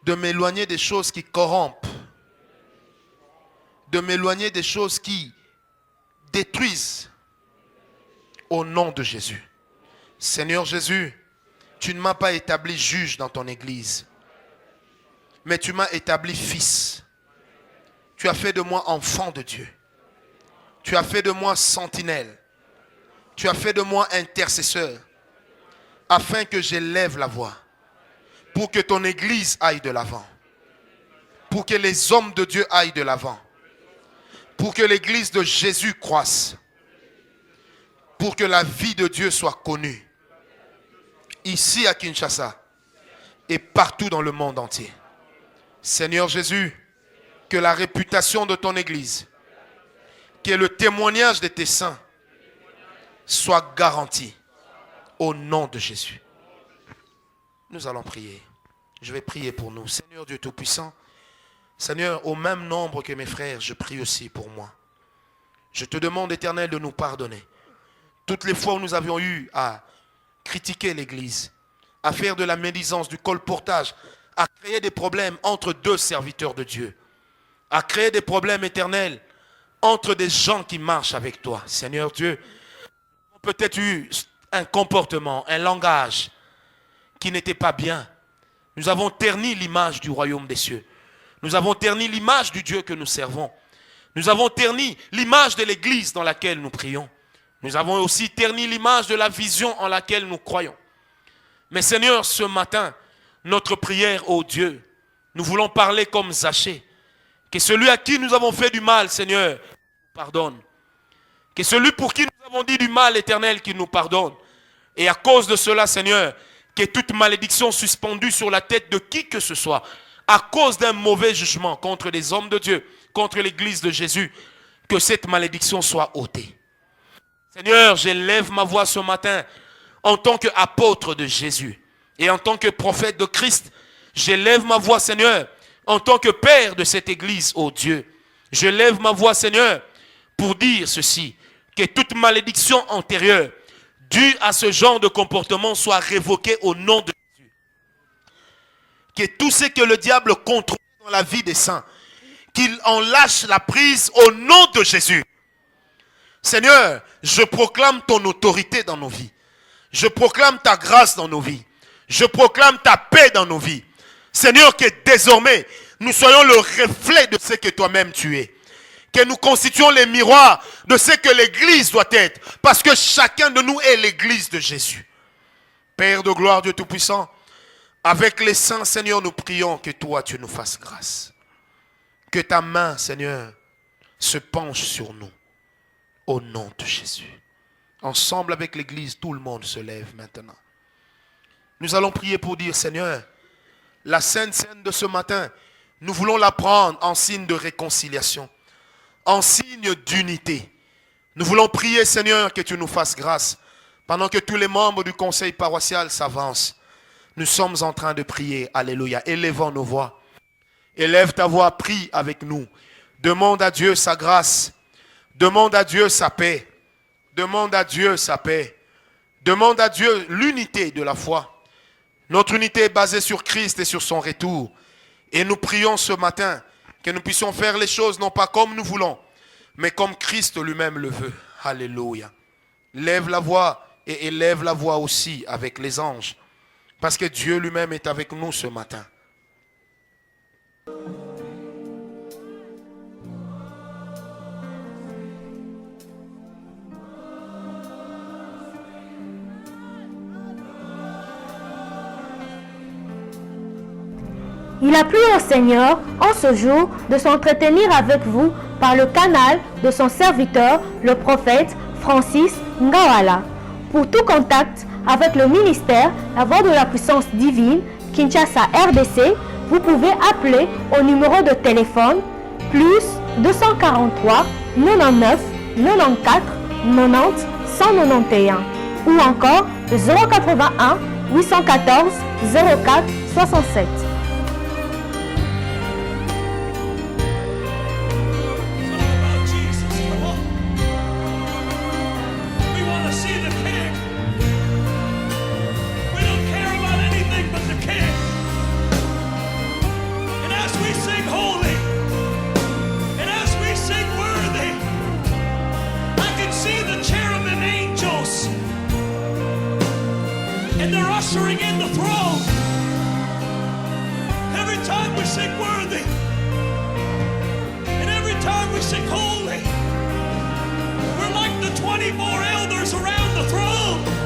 de m'éloigner des choses qui corrompent, de m'éloigner des choses qui détruisent au nom de Jésus. Seigneur Jésus, tu ne m'as pas établi juge dans ton église, mais tu m'as établi fils. Tu as fait de moi enfant de Dieu. Tu as fait de moi sentinelle. Tu as fait de moi intercesseur, afin que j'élève la voix, pour que ton église aille de l'avant, pour que les hommes de Dieu aillent de l'avant, pour que l'église de Jésus croisse, pour que la vie de Dieu soit connue, ici à Kinshasa et partout dans le monde entier. Seigneur Jésus, que la réputation de ton église, que le témoignage de tes saints soit garanti au nom de Jésus. Nous allons prier. Je vais prier pour nous. Seigneur Dieu Tout-Puissant, Seigneur, au même nombre que mes frères, je prie aussi pour moi. Je te demande, Éternel, de nous pardonner. Toutes les fois où nous avions eu à critiquer l'Église, à faire de la médisance, du colportage, à créer des problèmes entre deux serviteurs de Dieu, à créer des problèmes éternels entre des gens qui marchent avec toi. Seigneur Dieu, nous avons peut-être eu un comportement, un langage qui n'était pas bien. Nous avons terni l'image du royaume des cieux. Nous avons terni l'image du Dieu que nous servons. Nous avons terni l'image de l'église dans laquelle nous prions. Nous avons aussi terni l'image de la vision en laquelle nous croyons. Mais Seigneur, ce matin, notre prière, ô Dieu, nous voulons parler comme Zachée. Que celui à qui nous avons fait du mal, Seigneur, nous pardonne. Que celui pour qui nous avons dit du mal, Éternel, qu'il nous pardonne. Et à cause de cela, Seigneur, que toute malédiction suspendue sur la tête de qui que ce soit, à cause d'un mauvais jugement contre les hommes de Dieu, contre l'église de Jésus, que cette malédiction soit ôtée. Seigneur, j'élève ma voix ce matin en tant qu'apôtre de Jésus et en tant que prophète de Christ. J'élève ma voix, Seigneur, en tant que père de cette église, ô Dieu. Je lève ma voix, Seigneur, pour dire ceci, que toute malédiction antérieure due à ce genre de comportement soit révoquée au nom de Jésus. Que tout ce que le diable contrôle dans la vie des saints, qu'il en lâche la prise au nom de Jésus. Seigneur, je proclame ton autorité dans nos vies. Je proclame ta grâce dans nos vies. Je proclame ta paix dans nos vies. Seigneur, que désormais, nous soyons le reflet de ce que toi-même tu es. Que nous constituons les miroirs de ce que l'église doit être. Parce que chacun de nous est l'église de Jésus. Père de gloire, Dieu Tout-Puissant, avec les saints, Seigneur, nous prions que toi, tu nous fasses grâce. Que ta main, Seigneur, se penche sur nous. Au nom de Jésus. Ensemble avec l'église, tout le monde se lève maintenant. Nous allons prier pour dire, Seigneur, la Sainte Seine de ce matin, nous voulons la prendre en signe de réconciliation, en signe d'unité. Nous voulons prier, Seigneur, que tu nous fasses grâce. Pendant que tous les membres du conseil paroissial s'avancent, nous sommes en train de prier. Alléluia. Élevons nos voix. Élève ta voix, prie avec nous. Demande à Dieu sa grâce. Demande à Dieu sa paix. Demande à Dieu sa paix. Demande à Dieu l'unité de la foi. Notre unité est basée sur Christ et sur son retour. Et nous prions ce matin que nous puissions faire les choses non pas comme nous voulons, mais comme Christ lui-même le veut. Alléluia. Lève la voix et élève la voix aussi avec les anges. Parce que Dieu lui-même est avec nous ce matin.
Il a plu au Seigneur en ce jour de s'entretenir avec vous par le canal de son serviteur, le prophète Francis Ngawala. Pour tout contact avec le ministère La Voix de la Puissance Divine, Kinshasa RDC, vous pouvez appeler au numéro de téléphone plus 243 99 94 90 191 ou encore 081 814 04 67.
sing worthy, and every time we sing holy, we're like the 24 elders around the throne.